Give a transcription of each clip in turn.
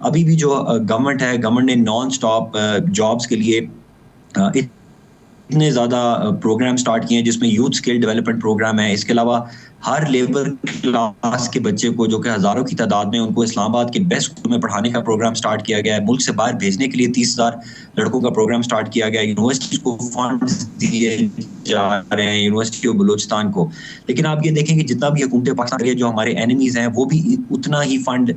ابھی بھی جو گورنمنٹ ہے, گورنمنٹ نے نان سٹاپ جابس کے لیے اتنے زیادہ پروگرام سٹارٹ کیے ہیں جس میں یوتھ اسکل ڈیولپمنٹ پروگرام ہے. اس کے علاوہ ہر لیبر کلاس کے بچے کو, جو کہ ہزاروں کی تعداد میں, ان کو اسلام آباد کے بیسٹ اسکول میں پڑھانے کا پروگرام سٹارٹ کیا گیا ہے. ملک سے باہر بھیجنے کے لیے 30,000 لڑکوں کا پروگرام سٹارٹ کیا گیا ہے. یونیورسٹیز کو فنڈز دیے جا رہے ہیں, یونیورسٹی آف بلوچستان کو. لیکن آپ یہ دیکھیں کہ جتنا بھی حکومت پاکستان ہے, جو ہمارے اینیمیز ہیں, وہ بھی اتنا ہی فنڈ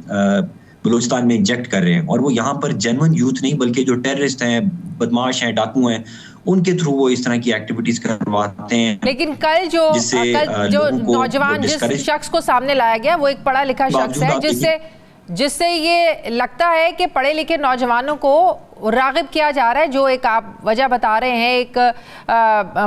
بلوچستان میں انجیکٹ کر رہے ہیں, اور وہ یہاں پر جینون یوتھ نہیں بلکہ جو ٹیررسٹ ہیں, بدماش ہیں, ڈاکو ہیں, ان کے تھرو وہ اس طرح کی ایکٹیویٹیز کرواتے ہیں. لیکن کل جو نوجوان جس شخص کو سامنے لایا گیا وہ ایک پڑھا لکھا شخص ہے, جس سے یہ لگتا ہے کہ پڑھے لکھے نوجوانوں کو راغب کیا جا رہا ہے, جو ایک آپ وجہ بتا رہے ہیں, ایک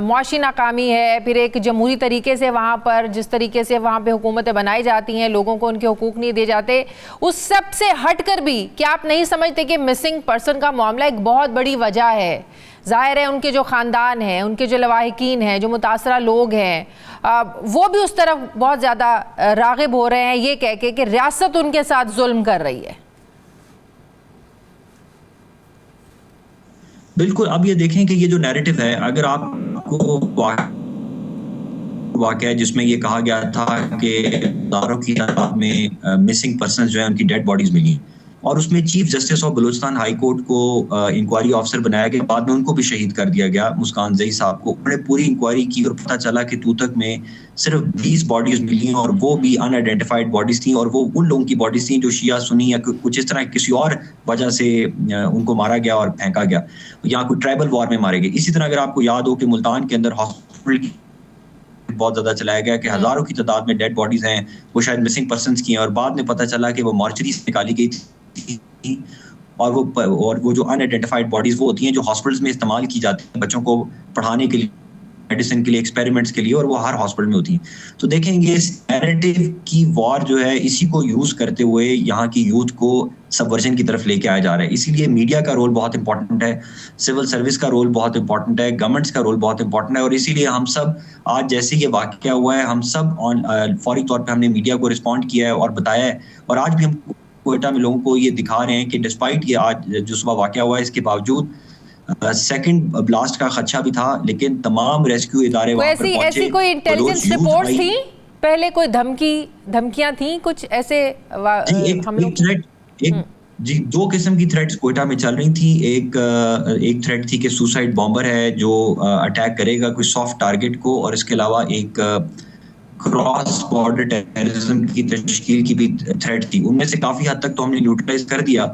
معاشی ناکامی ہے, پھر ایک جمہوری طریقے سے وہاں پر جس طریقے سے وہاں پہ حکومتیں بنائی جاتی ہیں, لوگوں کو ان کے حقوق نہیں دیے جاتے. اس سب سے ہٹ کر بھی کیا آپ نہیں سمجھتے کہ مسنگ پرسن کا معاملہ ایک بہت بڑی وجہ ہے؟ ظاہر ہے ان کے جو خاندان ہیں, ان کے جو لواحقین ہیں, جو متاثرہ لوگ ہیں, وہ بھی اس طرف بہت زیادہ راغب ہو رہے ہیں یہ کہہ کے کہ ریاست ان کے ساتھ ظلم کر رہی ہے. بالکل. اب یہ دیکھیں کہ یہ جو نیریٹو ہے, اگر آپ کو واقعہ ہے جس میں یہ کہا گیا تھا کہ ہزاروں کی تعداد میں مسنگ پرسنز جو ہیں ان کی ڈیڈ باڈیز ملی, اور اس میں chief justice of Balochistan high court کو انکوائری آفیسر بنایا گیا, بعد میں ان کو بھی شہید کر دیا گیا, مسکان زئی صاحب کو. انہوں نے پوری انکوائری کی اور پتہ چلا کہ توتک میں صرف 20 باڈیز ملی ہیں, اور وہ بھی ان آئیڈینٹیفائڈ باڈیز تھیں, اور وہ ان لوگوں کی باڈیز تھیں جو شیعہ سنی یا کچھ اس طرح کسی اور وجہ سے ان کو مارا گیا اور پھینکا گیا, یا کوئی ٹرائبل وار میں مارے گئے. اسی طرح اگر آپ کو یاد ہو کہ ملتان کے اندر ہاسپٹل بہت زیادہ چلایا گیا کہ ہزاروں کی تعداد میں ڈیڈ باڈیز ہیں, وہ شاید مسنگ پرسنز کی ہیں, اور بعد میں پتہ چلا کہ وہ مارچری سے نکالی گئی تھی, اور وہ جو ان آئیڈینٹیفائڈ باڈیز وہ ہوتی ہیں جو ہاسپٹلز میں استعمال کی جاتی ہیں بچوں کو پڑھانے کے لیے, میڈیسن کے لیے, ایکسپیریمنٹس کے لیے, اور وہ ہر ہاسپٹل میں ہوتی ہیں. تو دیکھیں گے اس نیریٹو کی وار جو ہے, اسی کو یوز کرتے ہوئے یہاں کی یوتھ کو سبورژن کی طرف لے کے آیا جا رہا ہے. اسی لیے میڈیا کا رول بہت امپورٹنٹ ہے, سول سروس کا رول بہت امپورٹنٹ ہے, گورنمنٹس کا رول بہت امپورٹنٹ ہے, اور اسی لیے ہم سب آج جیسے یہ واقعہ ہوا ہے, ہم سب فوری طور پہ ہم نے میڈیا کو رسپونڈ کیا ہے اور بتایا ہے, اور آج بھی ہم کوئٹہ میں لوگوں کو یہ دکھا رہے ہیں کہ ڈسپائٹ یہ آج جو صبح واقعہ ہوا ہے, اس کے باوجود سیکنڈ بلاسٹ کا خدشہ بھی تھا, لیکن تمام ریسکیو ادارے وہاں پر پہنچے. ایسی کوئی انٹیلیجنس رپورٹس تھیں پہلے, کوئی دھمکیاں تھیں کچھ ایسے ہم لوگ؟ جی, 2 قسم کی تھریٹس کوئٹہ میں چل رہی تھی. ایک تھریٹ تھی کہ سوسائڈ بامبر ہے جو اٹیک کرے گا کوئی سافٹ ٹارگٹ کو, اور اس کے علاوہ ایک کراس بارڈر ٹیررزم کی تشکیل کی بھی تھریٹ تھی. ان میں سے کافی حد تک تو ہم نے نیوٹرلائز کر دیا,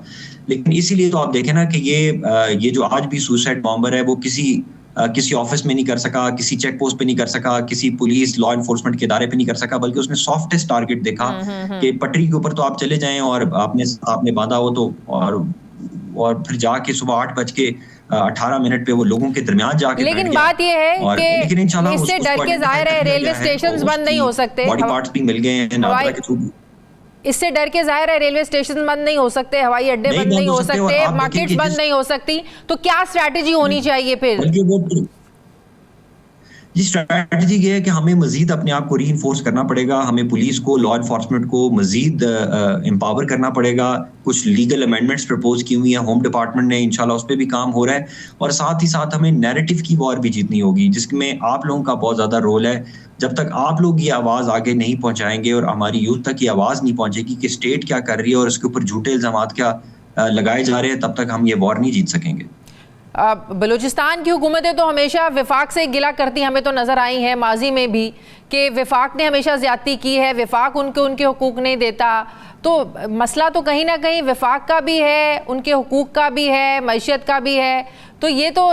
لیکن اسی لیے تو آپ دیکھیں نا کہ یہ جو آج بھی سوسائڈ بامبر ہے وہ کسی آفس میں نہیں کر سکا, کسی چیک پوسٹ پہ نہیں کر سکا, کسی پولیس لا انفورسمنٹ کے ادارے پہ نہیں کر سکا, بلکہ اس نے سافٹسٹ ٹارگٹ دیکھا کہ پٹری کے اوپر تو آپ چلے جائیں اور آپ نے باندھا ہو تو, اور پھر جا کے صبح 8:18 پہ وہ لوگوں کے درمیان جا کے. لیکن بات یہ ہے کہ اس سے ڈر کے ظاہر ہے ریلوے اسٹیشنز بند نہیں ہو سکتے, باڈی پارٹس بھی مل گئے ہیں نادرا کے تھرو. اس سے ڈر کے ظاہر ہے ریلوے اسٹیشن بند نہیں ہو سکتے, ہوائی اڈے بند نہیں ہو سکتے, مارکیٹس بند نہیں ہو سکتی, تو کیا اسٹریٹجی ہونی چاہیے پھر؟ جی, اسٹریٹجی یہ ہے کہ ہمیں مزید اپنے آپ کو ری انفورس کرنا پڑے گا, ہمیں پولیس کو, لا انفورسمنٹ کو مزید امپاور کرنا پڑے گا. کچھ لیگل امینڈمنٹس پرپوز کی ہوئی ہیں ہوم ڈپارٹمنٹ نے, انشاءاللہ اس پہ بھی کام ہو رہا ہے, اور ساتھ ہی ساتھ ہمیں نیریٹو کی وار بھی جیتنی ہوگی, جس میں آپ لوگوں کا بہت زیادہ رول ہے. جب تک آپ لوگ یہ آواز آگے نہیں پہنچائیں گے اور ہماری یوتھ تک یہ آواز نہیں پہنچے گی کہ اسٹیٹ کیا کر رہی ہے اور اس کے اوپر جھوٹے الزامات کیا لگائے جا رہے ہیں, تب تک ہم یہ وار نہیں جیت سکیں گے. بلوچستان کی حکومتیں تو ہمیشہ وفاق سے گلہ کرتی ہمیں تو نظر آئی ہیں ماضی میں بھی, کہ وفاق نے ہمیشہ زیادتی کی ہے, وفاق ان کے حقوق نہیں دیتا. تو مسئلہ تو کہیں نہ کہیں وفاق کا بھی ہے, ان کے حقوق کا بھی ہے, معیشت کا بھی ہے, تو یہ تو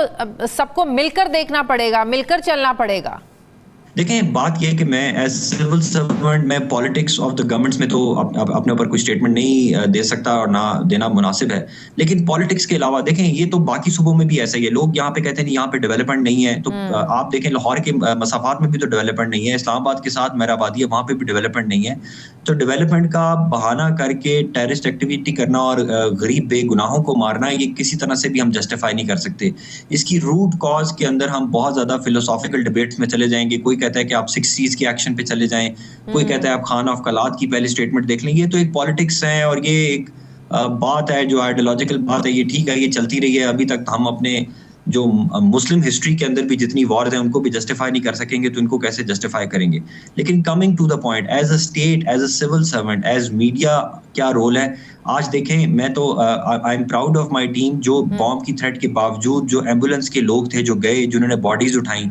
سب کو مل کر دیکھنا پڑے گا, مل کر چلنا پڑے گا. دیکھیں, بات یہ ہے کہ میں ایز سول سرونٹ میں پالیٹکس آف دا گورنمنٹس میں تو اپنے اوپر کوئی اسٹیٹمنٹ نہیں دے سکتا اور نہ دینا مناسب ہے, لیکن پالیٹکس کے علاوہ دیکھیں یہ تو باقی صوبوں میں بھی ایسا ہی ہے. لوگ یہاں پہ کہتے ہیں یہاں پہ ڈیولپمنٹ نہیں ہے, تو آپ دیکھیں لاہور کے مسافات میں بھی تو ڈیولپمنٹ نہیں ہے, اسلام آباد کے ساتھ میرا آبادی ہے وہاں پہ بھی ڈیولپمنٹ نہیں ہے. تو ڈیولپمنٹ کا بہانہ کر کے ٹیررسٹ ایکٹیویٹی کرنا اور غریب بے گناہوں کو مارنا, یہ کسی طرح سے بھی ہم جسٹیفائی نہیں کر سکتے. اس کی روٹ کاز کے اندر ہم بہت زیادہ فلسافیکل ڈبیٹس میں چلے جائیں گے. کوئی کہتا ہے کہ آپ 6 C's کے ایکشن پہ چلے جائیں, کوئی کہتا ہے آپ خان آف کلات کی پہلے اسٹیٹمنٹ دیکھ لیں. یہ تو ایک پالیٹکس ہے اور یہ ایک بات ہے, جو آئیڈیالوجیکل بات ہے, یہ ٹھیک ہے, یہ چلتی رہی ہے ابھی تک. ہم اپنے جو مسلم ہسٹری کے اندر بھی جتنی وارز ہیں ان کو بھی جسٹیفائی نہیں کر سکیں گے, تو ان کو کیسے جسٹیفائی کریں گے؟ لیکن coming to the point, as a state, as a civil servant, as media کیا رول ہے آج دیکھیں. میں تو I am proud of my team, جو بام کی تھریٹ کے باوجود جو ایمبولینس کے لوگ تھے جو گئے, جنہوں نے باڈیز اٹھائیں.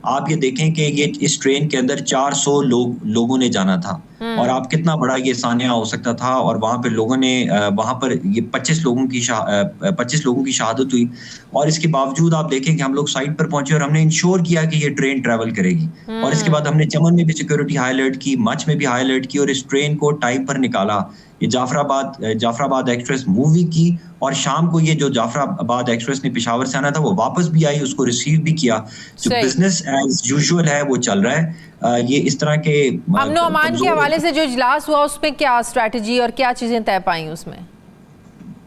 آپ یہ دیکھیں کہ یہ اس ٹرین کے اندر 400 لوگوں نے جانا تھا, اور آپ کتنا بڑا یہ سانحہ ہو سکتا تھا, اور وہاں پہ لوگوں نے وہاں پر یہ 25 لوگوں کی شہادت ہوئی. اور اس کے باوجود آپ دیکھیں کہ ہم لوگ سائٹ پر پہنچے اور ہم نے انشور کیا کہ یہ ٹرین ٹریول کرے گی, اور اس کے بعد ہم نے چمن میں بھی سیکورٹی ہائی الرٹ کی, مچ میں بھی ہائی الرٹ کی, اور اس ٹرین کو ٹائم پر نکالا. یہ جعفر آباد ایکسپریس مووی کی, اور شام کو یہ جو جعفر آباد ایکسپریس نے پشاور سے آنا تھا وہ واپس بھی آئی, اس کو ریسیو بھی کیا. جو بزنس ایز یوزول ہے وہ چل رہا ہے. یہ اس طرح کے امن و امان کے حوالے سے جو اجلاس ہوا اس میں کیا اسٹریٹجی اور کیا چیزیں طے پائیں اس میں؟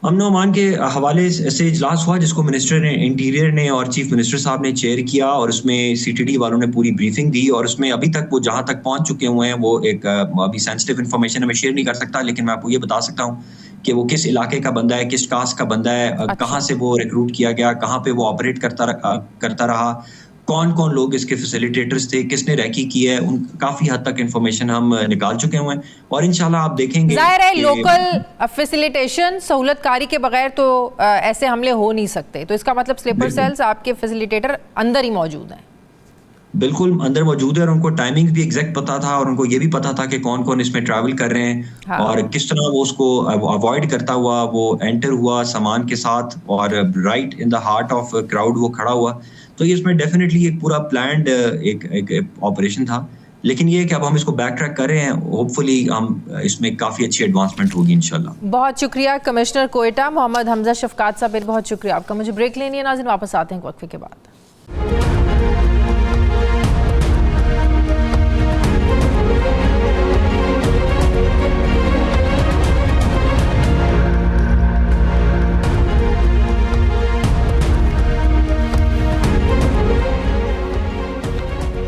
امن و امان کے حوالے سے اجلاس ہوا جس کو منسٹر نے انٹیریئر نے اور چیف منسٹر صاحب نے چیئر کیا, اور اس میں سی ٹی ڈی والوں نے پوری بریفنگ دی. اور اس میں ابھی تک وہ جہاں تک پہنچ چکے ہوئے ہیں, وہ ایک ابھی سینسٹیو انفارمیشن میں شیئر نہیں کر سکتا, لیکن میں آپ کو یہ بتا سکتا ہوں کہ وہ کس علاقے کا بندہ ہے, کس کاسٹ کا بندہ ہے, کہاں سے وہ ریکروٹ کیا گیا, کہاں پہ وہ آپریٹ کرتا رہا, کون کون لوگ اس کے فیسیلیٹیٹرز تھے, کس نے ریکی کی ہے. ان کافی حد تک انفارمیشن ہم نکال چکے ہوئے ہیں, اور انشاءاللہ آپ دیکھیں گے. ظاہر ہے لوکل فیسیلیٹیشن سہولت کاری کے بغیر تو ایسے حملے ہو نہیں سکتے, تو اس کا مطلب سلیپر سیلز آپ کے فیسیلیٹیٹر اندر ہی موجود ہیں. بالکل اندر موجود ہے, اور ان کو ٹائمنگ بھی ایگزیکٹ پتا تھا, اور ان کو یہ بھی پتا تھا کہ کون کون اس میں ٹریول کر رہے ہیں, اور کس طرح وہ اس کو اوائڈ کرتا ہوا وہ انٹر ہوا سامان کے ساتھ, اور right in the heart of crowd وہ کھڑا ہوا. تو یہ اس میں ڈیفینیٹلی ایک پورا پلانڈ ایک آپریشن تھا. لیکن یہ کہ اب ہم اس کو بیک ٹریک کر رہے ہیں, ہوپ فلی ہم اس میں کافی اچھی ایڈوانسمنٹ ہوگی انشاءاللہ. بہت شکریہ کمشنر کوئٹہ محمد حمزہ شفقات صاحب, بہت شکریہ آپ کا. مجھے بریک لینی ہے ناظرین, واپس آتے ہیں وقفے کے بعد.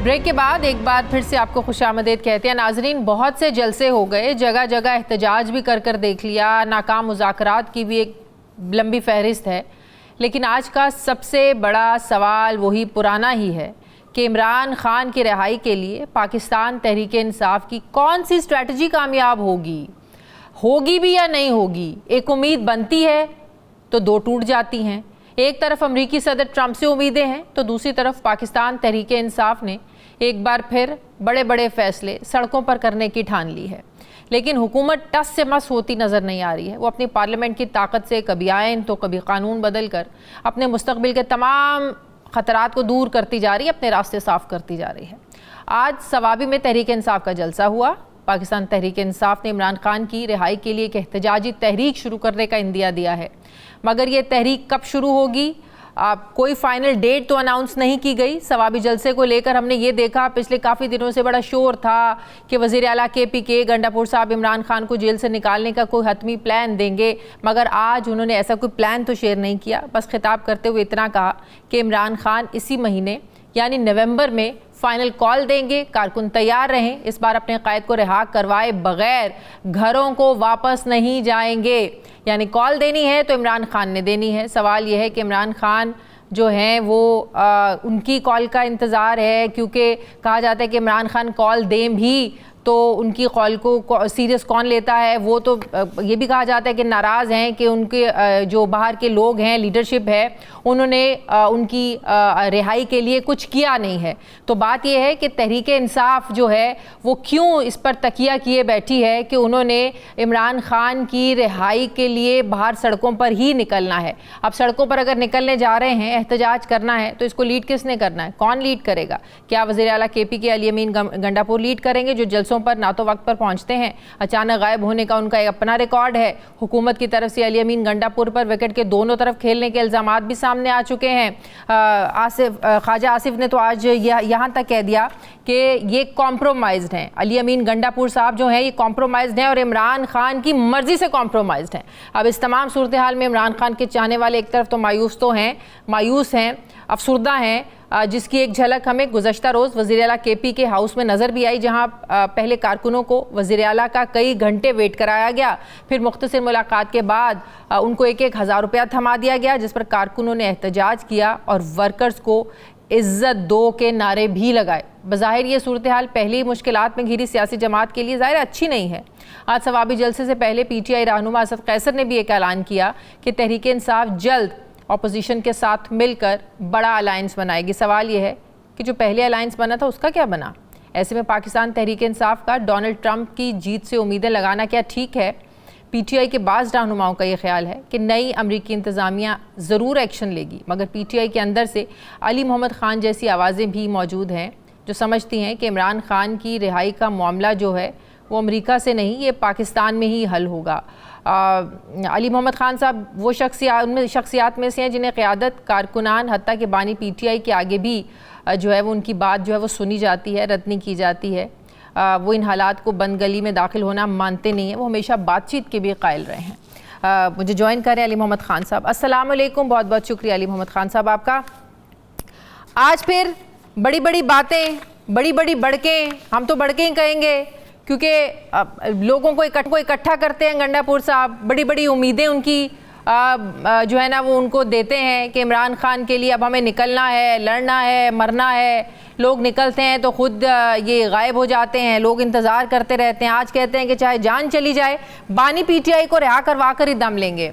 بریک کے بعد ایک بار پھر سے آپ کو خوش آمدید کہتے ہیں. ناظرین, بہت سے جلسے ہو گئے, جگہ جگہ احتجاج بھی کر دیکھ لیا, ناکام مذاکرات کی بھی ایک لمبی فہرست ہے, لیکن آج کا سب سے بڑا سوال وہی پرانا ہی ہے کہ عمران خان کی رہائی کے لیے پاکستان تحریک انصاف کی کون سی اسٹریٹجی کامیاب ہوگی بھی یا نہیں ہوگی. ایک امید بنتی ہے تو دو ٹوٹ جاتی ہیں. ایک طرف امریکی صدر ٹرمپ سے امیدیں ہیں, تو دوسری طرف پاکستان تحریک انصاف نے ایک بار پھر بڑے فیصلے سڑکوں پر کرنے کی ٹھان لی ہے. لیکن حکومت ٹس سے مس ہوتی نظر نہیں آ رہی ہے. وہ اپنی پارلیمنٹ کی طاقت سے کبھی آئین تو کبھی قانون بدل کر اپنے مستقبل کے تمام خطرات کو دور کرتی جا رہی ہے, اپنے راستے صاف کرتی جا رہی ہے. آج صوابی میں تحریک انصاف کا جلسہ ہوا. پاکستان تحریک انصاف نے عمران خان کی رہائی کے لیے ایک احتجاجی تحریک شروع کرنے کا عندیہ دیا ہے, مگر یہ تحریک کب شروع ہوگی کوئی فائنل ڈیٹ تو اناؤنس نہیں کی گئی. ثوابی جلسے کو لے کر ہم نے یہ دیکھا پچھلے کافی دنوں سے بڑا شور تھا کہ وزیر اعلیٰ KPK گنڈاپور صاحب عمران خان کو جیل سے نکالنے کا کوئی حتمی پلان دیں گے, مگر آج انہوں نے ایسا کوئی پلان تو شیئر نہیں کیا. بس خطاب کرتے ہوئے اتنا کہا کہ عمران خان اسی مہینے یعنی نومبر میں فائنل کال دیں گے, کارکن تیار رہیں, اس بار اپنے قائد کو رہا کروائے بغیر گھروں کو واپس نہیں جائیں گے. یعنی کال دینی ہے تو عمران خان نے دینی ہے. سوال یہ ہے کہ عمران خان جو ہیں وہ ان کی کال کا انتظار ہے, کیونکہ کہا جاتا ہے کہ عمران خان کال دیں بھی تو ان کی کال کو سیریس کون لیتا ہے. وہ تو یہ بھی کہا جاتا ہے کہ ناراض ہیں کہ ان کے جو باہر کے لوگ ہیں, لیڈرشپ ہے, انہوں نے ان کی رہائی کے لیے کچھ کیا نہیں ہے. تو بات یہ ہے کہ تحریک انصاف جو ہے وہ کیوں اس پر تکیہ کیے بیٹھی ہے کہ انہوں نے عمران خان کی رہائی کے لیے باہر سڑکوں پر ہی نکلنا ہے. اب سڑکوں پر اگر نکلنے جا رہے ہیں, احتجاج کرنا ہے, تو اس کو لیڈ کس نے کرنا ہے, کون لیڈ کرے گا؟ کیا وزیر اعلیٰ KPK علی امین گنڈاپور لیڈ کریں گے, جو جلسوں پر نہ تو وقت پر پہنچتے ہیں, اچانک غائب ہونے کا ان کا ایک اپنا ریکارڈ ہے. حکومت کی طرف سے علی امین گنڈاپور پر وکٹ کے دونوں طرف کھیلنے کے الزامات بھی سامنے آ چکے ہیں. خواجہ آصف نے تو آج یہاں تک کہہ دیا کہ یہ کمپرومائزڈ ہیں. علی امین گنڈاپور صاحب جو ہیں یہ کمپرومائزڈ ہیں اور عمران خان کی مرضی سے کمپرومائزڈ ہیں. اب اس تمام صورتحال میں عمران خان کے چاہنے والے ایک طرف تو مایوس ہیں, افسردہ ہیں, جس کی ایک جھلک ہمیں گزشتہ روز وزیر اعلیٰ کے پی کے ہاؤس میں نظر بھی آئی، جہاں پہلے کارکنوں کو وزیر اعلیٰ کا کئی گھنٹے ویٹ کرایا گیا، پھر مختصر ملاقات کے بعد ان کو 1,000 روپیہ تھما دیا گیا، جس پر کارکنوں نے احتجاج کیا اور ورکرز کو عزت دو کے نعرے بھی لگائے۔ بظاہر یہ صورتحال پہلی مشکلات میں گھری سیاسی جماعت کے لیے ظاہر اچھی نہیں ہے۔ آج ثوابی جلسے سے پہلے پی ٹی آئی رہنما اسد قیصر نے بھی ایک اعلان کیا کہ تحریک انصاف جلد اپوزیشن کے ساتھ مل کر بڑا الائنس بنائے گی۔ سوال یہ ہے کہ جو پہلے الائنس بنا تھا اس کا کیا بنا؟ ایسے میں پاکستان تحریک انصاف کا ڈونلڈ ٹرمپ کی جیت سے امیدیں لگانا کیا ٹھیک ہے؟ پی ٹی آئی کے بعض رہنماؤں کا یہ خیال ہے کہ نئی امریکی انتظامیہ ضرور ایکشن لے گی، مگر پی ٹی آئی کے اندر سے علی محمد خان جیسی آوازیں بھی موجود ہیں جو سمجھتی ہیں کہ عمران خان کی رہائی کا معاملہ جو ہے وہ امریکہ سے نہیں، یہ پاکستان میں ہی حل ہوگا۔ علی محمد خان صاحب وہ شخصیات میں سے ہیں جنہیں قیادت، کارکنان، حتیٰ کہ بانی پی ٹی آئی کے آگے بھی جو ہے وہ ان کی بات جو ہے وہ سنی جاتی ہے، رد نہیں کی جاتی ہے۔ وہ ان حالات کو بند گلی میں داخل ہونا مانتے نہیں ہیں، وہ ہمیشہ بات چیت کے بھی قائل رہے ہیں۔ مجھے جوائن کریں علی محمد خان صاحب۔ السلام علیکم، بہت بہت شکریہ علی محمد خان صاحب آپ کا۔ آج پھر بڑی بڑی باتیں، بڑی بڑی بڑکیں، ہم تو بڑکیں ہی کہیں گے کیونکہ لوگوں کو اکٹھا کرتے ہیں گنڈا پور صاحب، بڑی بڑی امیدیں ان کی جو ہے نا وہ ان کو دیتے ہیں کہ عمران خان کے لیے اب ہمیں نکلنا ہے، لڑنا ہے، مرنا ہے۔ لوگ نکلتے ہیں تو خود یہ غائب ہو جاتے ہیں، لوگ انتظار کرتے رہتے ہیں۔ آج کہتے ہیں کہ چاہے جان چلی جائے بانی پی ٹی آئی کو رہا کروا کر ہی دم لیں گے۔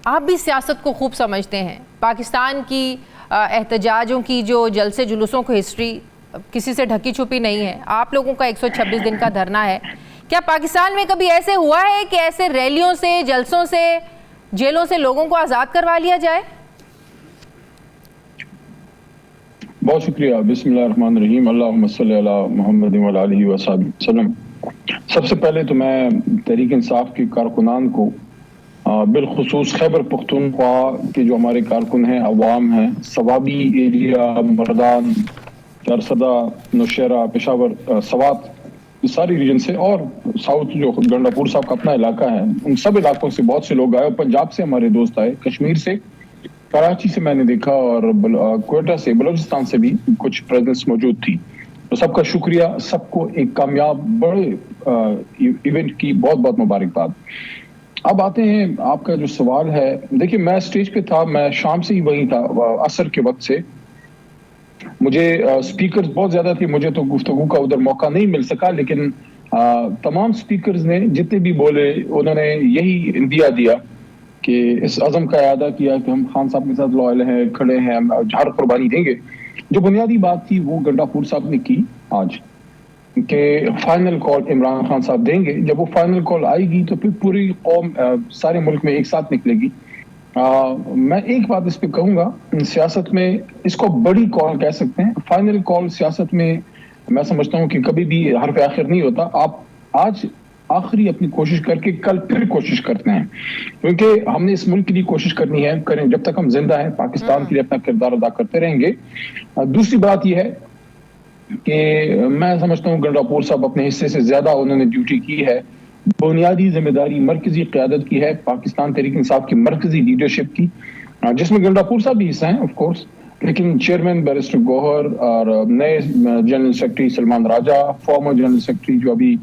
آپ بھی سیاست کو خوب سمجھتے ہیں، پاکستان کی احتجاجوں کی جو جلسے جلوسوں کو ہسٹری کسی سے ڈھکی چھپی نہیں ہے، آپ لوگوں کا 126 دن کا دھرنا ہے۔ کیا پاکستان میں کبھی ایسے ہوا ہے کہ ایسے ریلیوں سے، جلسوں سے، جیلوں سے لوگوں کو آزاد کروا لیا جائے؟ بہت شکریہ۔ بسم اللہ الرحمن الرحیم، اللہم صلی علی محمد وعلی آلہ وصحبہ وسلم۔ سب سے پہلے تو میں تحریک انصاف کے کارکنان کو بالخصوص خیبر پختونخوا کے جو ہمارے کارکن ہیں، عوام ہیں، ثوابی ایریا، مردان، چارسدہ، نوشہرہ، پشاور، سوات، اس ساری ریجن سے، اور ساؤتھ جو گنڈا پور صاحب کا اپنا علاقہ ہے، ان سب علاقوں سے بہت سے لوگ آئے، اور پنجاب سے ہمارے دوست آئے، کشمیر سے، کراچی سے میں نے دیکھا، اور کوئٹہ سے، بلوچستان سے بھی کچھ پریزنس موجود تھی۔ تو سب کا شکریہ، سب کو ایک کامیاب بڑے ایونٹ کی بہت بہت مبارکباد۔ اب آتے ہیں آپ کا جو سوال ہے، دیکھیں میں اسٹیج پہ تھا، میں شام سے ہی وہیں تھا، عصر کے وقت سے۔ مجھے سپیکرز بہت زیادہ تھے، مجھے تو گفتگو کا ادھر موقع نہیں مل سکا، لیکن تمام سپیکرز نے جتنے بھی بولے انہوں نے یہی اندیا دیا کہ اس عزم کا اعادہ کیا کہ ہم خان صاحب کے ساتھ لوائل ہیں، کھڑے ہیں، ہر قربانی دیں گے۔ جو بنیادی بات تھی وہ گنڈا پور صاحب نے کی آج کہ فائنل کال عمران خان صاحب دیں گے۔ جب وہ فائنل کال آئے گی تو پھر پوری قوم سارے ملک میں ایک ساتھ نکلے گی۔ میں ایک بات اس پہ کہوں گا، سیاست میں اس کو بڑی کال کہہ سکتے ہیں، فائنل کال سیاست میں میں سمجھتا ہوں کہ کبھی بھی حرف آخر نہیں ہوتا۔ آپ آج آخری اپنی کوشش کر کے کل پھر کوشش کرتے ہیں، کیونکہ ہم نے اس ملک کے لیے کوشش کرنی ہے، کریں جب تک ہم زندہ ہیں، پاکستان کے لیے اپنا کردار ادا کرتے رہیں گے۔ دوسری بات یہ ہے کہ میں سمجھتا ہوں گنڈا پور صاحب اپنے حصے سے زیادہ انہوں نے ڈیوٹی کی ہے۔ بنیادی ذمہ داری مرکزی قیادت کی ہے، پاکستان تحریک انصاف کی مرکزی لیڈرشپ کی، جس میں گنڈا پور صاحب بھی حصہ ہیں آف کورس، لیکن چیئرمین بیرسٹر گوہر اور نئے جنرل سیکرٹری سلمان راجہ، فارمر جنرل سیکرٹری جو ابھی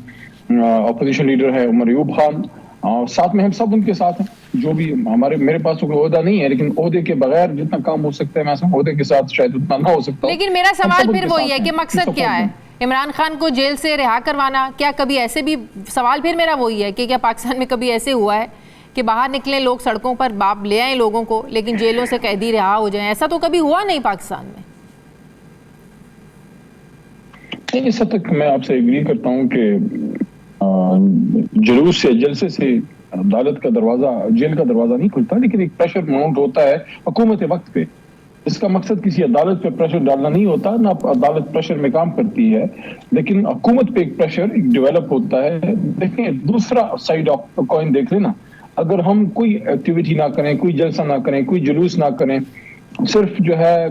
اپوزیشن لیڈر ہے عمر ایوب خان، اور ساتھ میں ہم سب ان کے ساتھ ہیں۔ جو بھی میرے پاس کوئی عہدہ نہیں ہے، لیکن عہدے کے بغیر جتنا کام ہو سکتا ہے میں عہدے کے ساتھ شاید اتنا نہ ہو سکتا۔ لیکن میرا سوال پھر وہی ہے کہ مقصد کیا ہے عمران خان کو جیل سے رہا کروانا؟ کیا کبھی ایسے بھی سوال پھر میرا وہی ہے کہ کیا پاکستان میں کبھی ایسے ہوا ہے کہ باہر نکلیں لوگ سڑکوں پر، باپ لے آئیں لوگوں کو، لیکن جیلوں سے قیدی رہا ہو جائیں؟ ایسا تو کبھی ہوا نہیں پاکستان میں۔ اس حد تک میں آپ سے ایگری کرتا ہوں کہ جلوس سے، جلسے سے عدالت کا دروازہ، جیل کا دروازہ نہیں کھلتا، لیکن ایک پریشر ماؤنٹ ہوتا ہے حکومت وقت پہ۔ اس کا مقصد کسی عدالت پہ پریشر ڈالنا نہیں ہوتا، نہ عدالت پریشر میں کام کرتی ہے، لیکن حکومت پہ ایک پریشر ڈیولپ ہوتا ہے۔ دیکھیں دوسرا سائیڈ آف کوائن دیکھ لینا، اگر ہم کوئی ایکٹیویٹی نہ کریں، کوئی جلسہ نہ کریں، کوئی جلوس نہ کریں، صرف جو ہے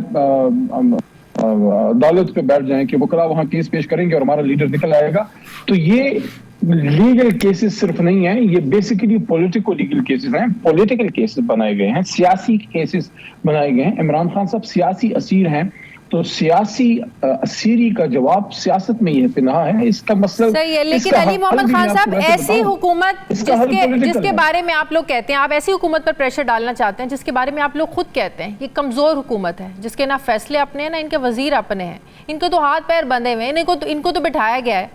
عدالت پہ بیٹھ جائیں کہ وکلا وہاں کیس پیش کریں گے اور ہمارا لیڈر نکل آئے گا، تو یہ لیگل کیسز صرف نہیں ہیں، یہ بیسیکلی پولیٹیکو لیگل کیسز ہیں، پولیٹیکل کیسز بنائے گئے ہیں، سیاسی کیسز بنائے گئے ہیں۔ عمران خان صاحب سیاسی اسیر ہیں، تو سیاسی اسیری کا جواب سیاست میں یہ پنہا ہے. اس کا مسئلہ صحیح ہے, لیکن علی محمد خان صاحب ایسی حکومت جس کے بارے میں آپ لوگ کہتے ہیں, آپ ایسی حکومت پر پریشر ڈالنا چاہتے ہیں جس کے بارے میں آپ لوگ خود کہتے ہیں یہ کمزور حکومت ہے, جس کے نہ فیصلے اپنے ہیں نہ ان کے وزیر اپنے ہیں, ان کے تو ہاتھ پیر بندھے ہوئے ہیں, ان کو تو بٹھایا گیا ہے.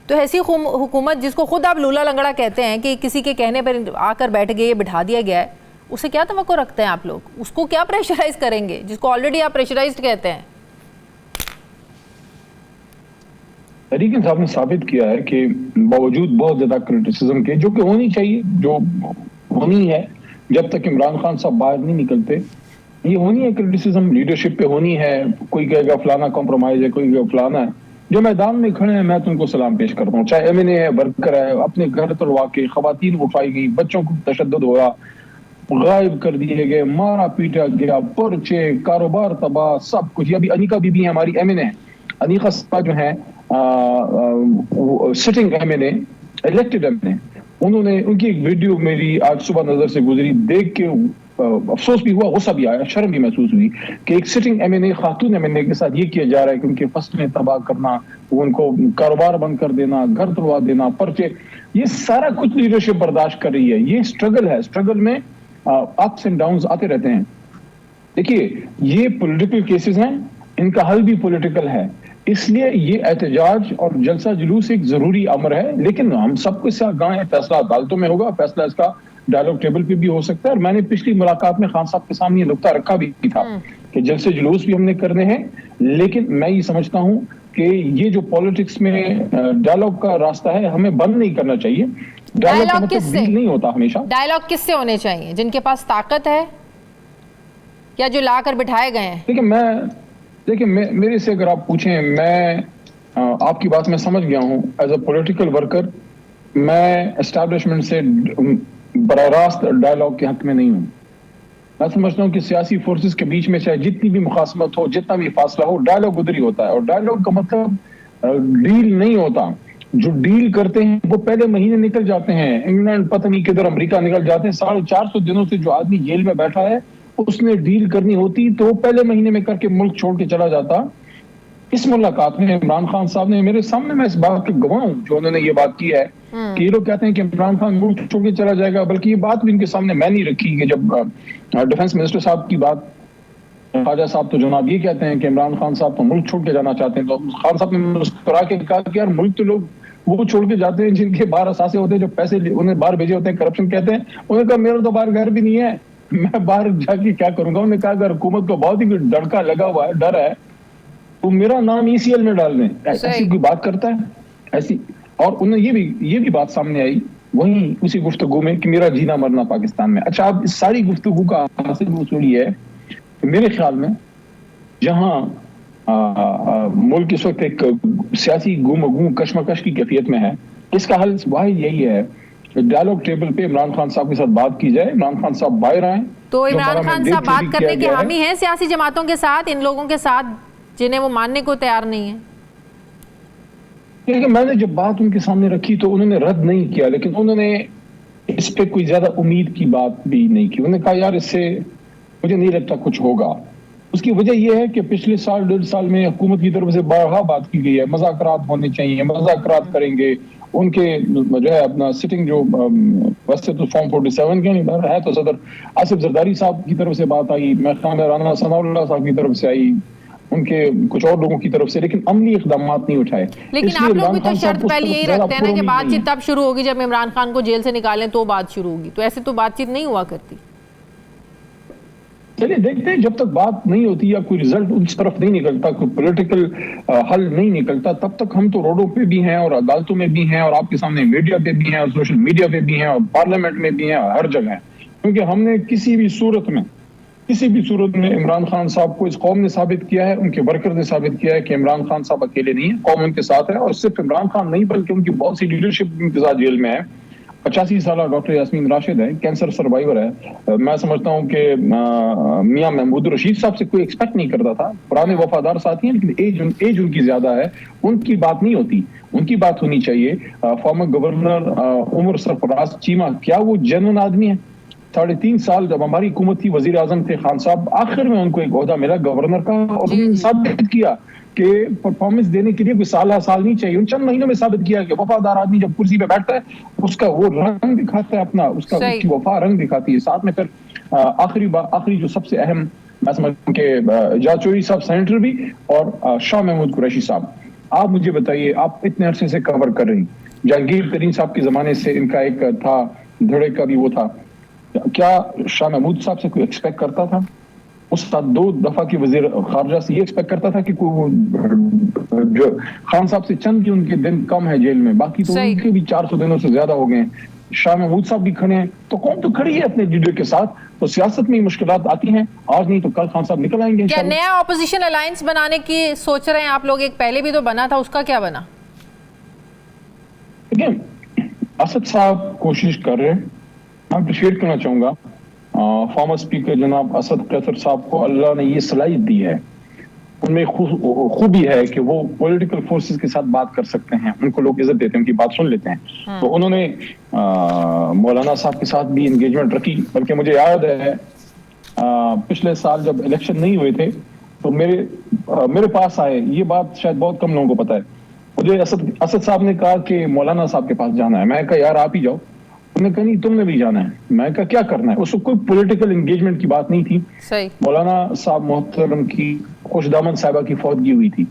تو ایسی حکومت جس کو خود آپ لولا لنگڑا کہتے ہیں کہ کسی کے کہنے پر آ کر بیٹھ گئے, بٹھا دیا گیا ہے, اسے کیا توقع رکھتے ہیں آپ لوگ؟ اس کو کیا پریشرائز کریں گے جس کو آلریڈی آپ پریشرائزڈ کہتے ہیں؟ تحریک انصاف نے ثابت کیا ہے کہ باوجود بہت زیادہ کرٹیسزم کے, جو کہ ہونی چاہیے, جو ہونی ہے جب تک عمران خان صاحب باہر نہیں نکلتے, یہ ہونی ہے کرٹیسزم, لیڈرشپ پہ ہونی ہے. کوئی کہے گا فلانا کمپرومائز ہے, کوئی کہے گا فلانا ہے. جو میدان میں کھڑے ہیں میں تو ان کو سلام پیش کرتا ہوں, چاہے ایم این اے ہے, ورکر ہے, اپنے گھر تلوا کے خواتین اٹھائی گئی, بچوں کو تشدد ہوا, غائب کر دیے گئے, مارا پیٹا گیا, پرچے, کاروبار تباہ, سب کچھ. ابھی انیکا بی بی ہیں ہماری ایم این اے, انیکا صاحب جو ہیں سٹنگ ایم این اے, الیکٹڈ ایم این اے, انہوں نے, ان کی ایک ویڈیو میری آج صبح نظر سے گزری, دیکھ کے افسوس بھی ہوا, غصہ بھی آیا, شرم بھی محسوس ہوئی کہ ایک سٹنگ ایم این اے, خاتون ایم این اے کے ساتھ یہ کیا جا رہا ہے کہ ان کے فصلیں تباہ کرنا, ان کو کاروبار بند کر دینا, گھر تلوا دینا, پرچے, یہ سارا کچھ لیڈرشپ برداشت کر رہی ہے. یہ اسٹرگل ہے, اسٹرگل میں اپس اینڈ ڈاؤنز آتے رہتے ہیں. دیکھیے یہ پولیٹیکل کیسز ہیں, ان کا حل بھی پولیٹیکل ہے, اس لیے یہ احتجاج اور جلسہ جلوس ایک ضروری امر ہے. لیکن ہم سب کو اس سے آگاہ ہیں, فیصلہ عدالتوں میں ہوگا, فیصلہ اس کا ڈائیلاگ ٹیبل پہ بھی ہو سکتا ہے. اور میں نے پچھلی ملاقات میں خان صاحب کے سامنے یہ نقطہ رکھا بھی تھا کہ جلسے جلوس بھی ہم نے کرنے ہیں, لیکن میں یہ سمجھتا ہوں کہ یہ جو پالیٹکس میں ڈائیلاگ کا راستہ ہے ہمیں بند نہیں کرنا چاہیے. ڈائیلاگ کس سے نہیں ہوتا ہمیشہ. ڈائیلاگ کس سے ہونے چاہیے؟ جن کے پاس طاقت ہے یا جو لا کر بٹھائے گئے ہیں؟ دیکھیں میرے سے اگر آپ پوچھیں, میں آپ کی بات میں سمجھ گیا ہوں. ایز اے پولیٹیکل ورکر میں اسٹیبلشمنٹ سے براہ راست ڈائیلاگ کے حق میں نہیں ہوں. میں سمجھتا ہوں کہ سیاسی فورسز کے بیچ میں چاہے جتنی بھی مخاصمت ہو, جتنا بھی فاصلہ ہو, ڈائیلاگ ادھر ہی ہوتا ہے. اور ڈائیلاگ کا مطلب ڈیل نہیں ہوتا. جو ڈیل کرتے ہیں وہ پہلے مہینے نکل جاتے ہیں, انگلینڈ پتہ نہیں کدھر, امریکہ نکل جاتے ہیں. 450 دنوں سے جو آدمی جیل میں بیٹھا ہے اس نے ڈیل کرنی ہوتی تو پہلے مہینے میں کر کے ملک چھوڑ کے چلا جاتا. اس ملاقات میں عمران خان صاحب نے میرے سامنے, میں اس بات کے گواہ ہوں جو انہوں نے یہ بات کی ہے کہ یہ لوگ کہتے ہیں کہ عمران خان ملک چھوڑ کے چلا جائے گا, بلکہ یہ بات بھی ان کے سامنے میں نہیں رکھی کہ جب ڈیفنس منسٹر صاحب کی بات, خواجہ صاحب تو جناب یہ کہتے ہیں کہ عمران خان صاحب تو ملک چھوڑ کے جانا چاہتے ہیں. تو خان صاحب نے مسکرا کے کہا کہ یار ملک تو لوگ وہ چھوڑ کے جاتے ہیں جن کے باہر اثاثے ہوتے ہیں, جو پیسے انہیں باہر بھیجے ہوتے ہیں, کرپشن کہتے ہیں. انہوں نے کہا میرا تو باہر گھر بھی نہیں ہے, میں باہر جا کے کیا کروں گا. انہوں نے کہا اگر حکومت کو بہت ہی ڈڑکا لگا ہوا ہے, ڈر ہے, تو میرا نام ECL میں ڈال دیں. ایسی کوئی بات کرتا ہے ایسی؟ اور انہیں یہ بھی بات سامنے آئی وہیں اسی گفتگو میں کہ میرا جینا مرنا پاکستان میں. اچھا, اب اس ساری گفتگو کا حاصل اصول یہ ہے کہ میرے خیال میں جہاں ملک اس وقت ایک سیاسی گم و کشمکش کی کیفیت میں ہے, اس کا حل واحد یہی ہے کہ ڈائیلاگ ٹیبل پہ عمران خان صاحب کے ساتھ بات کی جائے, عمران خان صاحب باہر آئیں. تو عمران خان صاحب بات کرنے کے حامی ہیں سیاسی جماعتوں کے ساتھ, ان لوگوں کے ساتھ جنہیں وہ ماننے کو تیار نہیں ہیں؟ لیکن میں نے جب بات ان کے سامنے رکھی تو انہوں نے رد نہیں کیا, لیکن انہوں نے اس پہ کوئی زیادہ امید کی بات بھی نہیں کی. انہوں نے کہا یار اس سے مجھے نہیں لگتا کچھ ہوگا. اس کی وجہ یہ ہے کہ پچھلے سال 1.5 سال میں حکومت کی طرف سے بارہا بات کی گئی ہے, مذاکرات ہونے چاہیے, مذاکرات کریں گے. ان کے جو ہے اپنا سٹنگ جو ویسے تو فارم 47 کے نہیں ہے, تو صدر آصف زرداری صاحب کی طرف سے بات آئی, میں خان رانا ثناء اللہ صاحب کی طرف سے آئی, ان کے کچھ اور لوگوں کی طرف سے, لیکن عملی اقدامات نہیں اٹھائے. لیکن آپ لوگ بھی تو شرط پہلے یہی رکھتے ہیں نا کہ بات چیت تب شروع ہوگی جب عمران خان کو جیل سے نکالیں تو بات شروع ہوگی. تو ایسے تو بات چیت نہیں ہوا کرتی. چلیے دیکھتے ہیں, جب تک بات نہیں ہوتی یا کوئی رزلٹ اس طرف نہیں نکلتا, کوئی پولیٹیکل حل نہیں نکلتا, تب تک ہم تو روڈوں پہ بھی ہیں اور عدالتوں میں بھی ہیں اور آپ کے سامنے میڈیا پہ بھی ہیں اور سوشل میڈیا پہ بھی ہیں اور پارلیمنٹ میں بھی ہیں, ہر جگہ ہیں. کیونکہ ہم نے کسی بھی صورت میں عمران خان صاحب کو, اس قوم نے ثابت کیا ہے, ان کے ورکر نے ثابت کیا ہے کہ عمران خان صاحب اکیلے نہیں ہیں, قوم ان کے ساتھ ہے. اور صرف عمران خان نہیں بلکہ ان کی بہت سی لیڈرشپ ان کے ساتھ جیل میں ہے. 85 سالہ ڈاکٹر یاسمین راشد ہے, کینسر سروائیور ہے. میں سمجھتا ہوں کہ میاں محمود رشید صاحب سے کوئی ایکسپیکٹ نہیں کرتا تھا, پرانے وفادار ساتھی ہیں, لیکن ایج ان کی زیادہ ہے, ان کی بات نہیں ہوتی. ان کی بات ہونی چاہیے. فارمر گورنر عمر سرفراز چیمہ, کیا وہ جنرل آدمی ہے؟ 3.5 سال جب ہماری حکومت تھی، وزیر اعظم تھے خان صاحب، آخر میں ان کو ایک عہدہ ملا گورنر کا، اور انہوں نے ثابت کیا کہ پرفارمنس دینے کے لیے کوئی سال نہیں چاہیے، ان چند مہینوں میں ثابت کیا کہ وفادار آدمی جب کرسی پہ بیٹھتا ہے اس کا وہ رنگ دکھاتا ہے اپنا، اس کی وفا رنگ دکھاتی ہے. ساتھ میں پھر آخری جو سب سے اہم میں سمجھتا ہوں کہ اعجاز چوہدری صاحب سینیٹر بھی، اور شاہ محمود قریشی صاحب. آپ مجھے بتائیے، آپ اتنے عرصے سے کور کر رہی، جہانگیر ترین صاحب کے زمانے سے ان کا ایک تھا دھڑے کا بھی وہ تھا، کیا شاہ محمود صاحب سے کوئی ایکسپیکٹ کرتا تھا؟ اس ساتھ 2 دفعہ کی وزیر خارجہ سے یہ ایکسپیکٹ کرتا تھا کہ کوئی جو خان صاحب سے چند کی ان کے دن کم ہے جیل میں، باقی تو ان کے بھی 400 دنوں سے زیادہ ہو گئے ہیں. شاہ محمود صاحب بھی کھڑے ہیں، تو قوم تو کھڑی ہے اپنے لیڈر کے ساتھ. تو سیاست میں مشکلات آتی ہیں، آج نہیں تو کل خان صاحب نکل آئیں گے. کیا نیا اپوزیشن الائنس بنانے کی سوچ رہے ہیں آپ لوگ؟ ایک پہلے بھی تو بنا تھا، اس کا کیا بنا؟ دیکھیں، اسد صاحب کوشش کر رہے ہیں. میں اپریشیٹ کرنا چاہوں گا فارمر اسپیکر جناب اسد قیصر صاحب کو، اللہ نے یہ صلاحیت دی ہے، ان میں خوبی ہے کہ وہ پولیٹیکل فورسز کے ساتھ بات کر سکتے ہیں، ان کو لوگ عزت دیتے ہیں، ان کی بات سن لیتے ہیں. تو انہوں نے مولانا صاحب کے ساتھ بھی انگیجمنٹ رکھی. بلکہ مجھے یاد ہے پچھلے سال جب الیکشن نہیں ہوئے تھے تو میرے پاس آئے، یہ بات شاید بہت کم لوگوں کو پتا ہے. مجھے اسد صاحب نے کہا کہ مولانا صاحب کے پاس جانا ہے. میں کہا یار آپ ہی جاؤ. انہوں نے کہا نہیں تم نے بھی جانا ہے. میں کہا کیا کرنا ہے؟ اس کو کوئی پولیٹیکل انگیجمنٹ کی بات نہیں تھی. مولانا صاحب محترم کی خوش دامن صاحبہ کی فوتگی ہوئی تھی.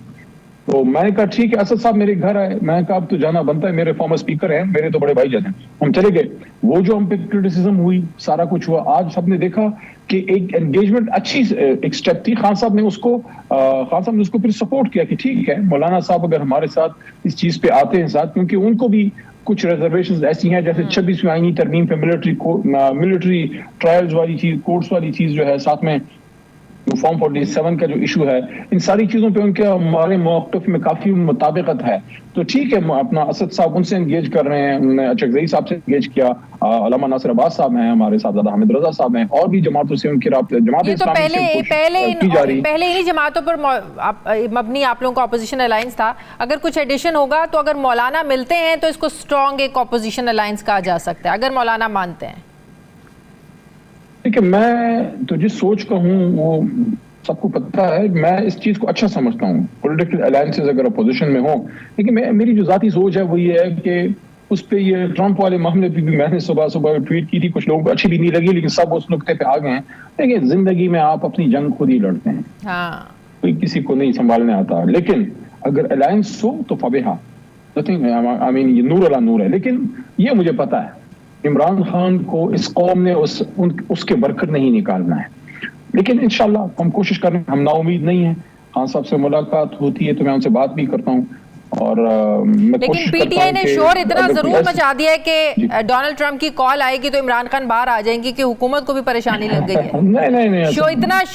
تو میں نے کہا ٹھیک ہے اسد صاحب میرے گھر آئے. میں نے کہا اب تو جانا بنتا ہے، میرے فارمر اسپیکر ہیں، میرے تو بڑے بھائی جاتے ہیں. ہم چلے گئے. وہ جو ہم پہ کرٹیسزم ہوئی، سارا کچھ ہوا، آج سب نے دیکھا کہ ایک انگیجمنٹ اچھی ایک سٹیپ تھی. خان صاحب نے اس کو پھر سپورٹ کیا کہ ٹھیک ہے مولانا صاحب اگر ہمارے ساتھ اس چیز پہ آتے ہیں ساتھ، کیونکہ ان کو بھی کچھ ریزرویشنز ایسی ہیں جیسے 26ویں آئینی ترمیم پہ ملٹری ٹرائلز والی چیز، کورٹس والی چیز جو ہے، ساتھ میں فارم 47 کا جو ایشو ہے، ان ساری چیزوں پہ ان کے ہمارے موقف میں کافی مطابقت ہے. تو ٹھیک ہے، اپنا اسد صاحب ان سے انگیج کر رہے ہیں، انہوں نے اچکزئی صاحب سے انگیج کیا، علامہ ناصر عباس صاحب ہیں ہمارے ساتھ، زیادہ حامد رضا صاحب ہیں، اور بھی جماعتوں سے ان کے رابطے، جماعت اسلامی سے کی جا رہی. پہلے انہی جماعتوں پر مبنی آپ لوگوں کا اپوزیشن الائنس تھا. اگر کچھ ایڈیشن ہوگا تو اگر مولانا ملتے ہیں تو اس کو اسٹرانگ ایک اپوزیشن الائنس کہا جا سکتا ہے، اگر مولانا مانتے ہیں. دیکھیں، میں تو جس سوچ کا ہوں وہ سب کو پتہ ہے، میں اس چیز کو اچھا سمجھتا ہوں. پولیٹیکل الائنسز اگر اپوزیشن میں ہوں، لیکن میری جو ذاتی سوچ ہے وہ یہ ہے کہ اس پہ یہ ٹرمپ والے معاملے پہ بھی میں نے صبح ٹویٹ کی تھی، کچھ لوگوں کو اچھی بھی نہیں لگی، لیکن سب اس نقطے پہ آ گئے ہیں. دیکھیں، زندگی میں آپ اپنی جنگ خود ہی لڑتے ہیں، کوئی کسی کو نہیں سنبھالنے آتا. لیکن اگر الائنس ہو تو فبیہا، یہ نور علی نور ہے. لیکن یہ مجھے پتا ہے عمران خان کو اس قوم نے اس کے برکت نہیں نکالنا ہے. لیکن انشاءاللہ ہم کوشش کر رہے ہیں، ہم نا امید نہیں ہیں. خان صاحب سے ملاقات ہوتی ہے تو میں ان سے بات بھی کرتا ہوں. اور لیکن پی ٹی آئی نے شور اتنا ضرور مچا دیا ہے کہ ڈونلڈ ٹرمپ کی کال آئے گی تو عمران خان باہر آ جائیں گے کہ حکومت کو بھی پریشانی لگ گئی ہے. نہیں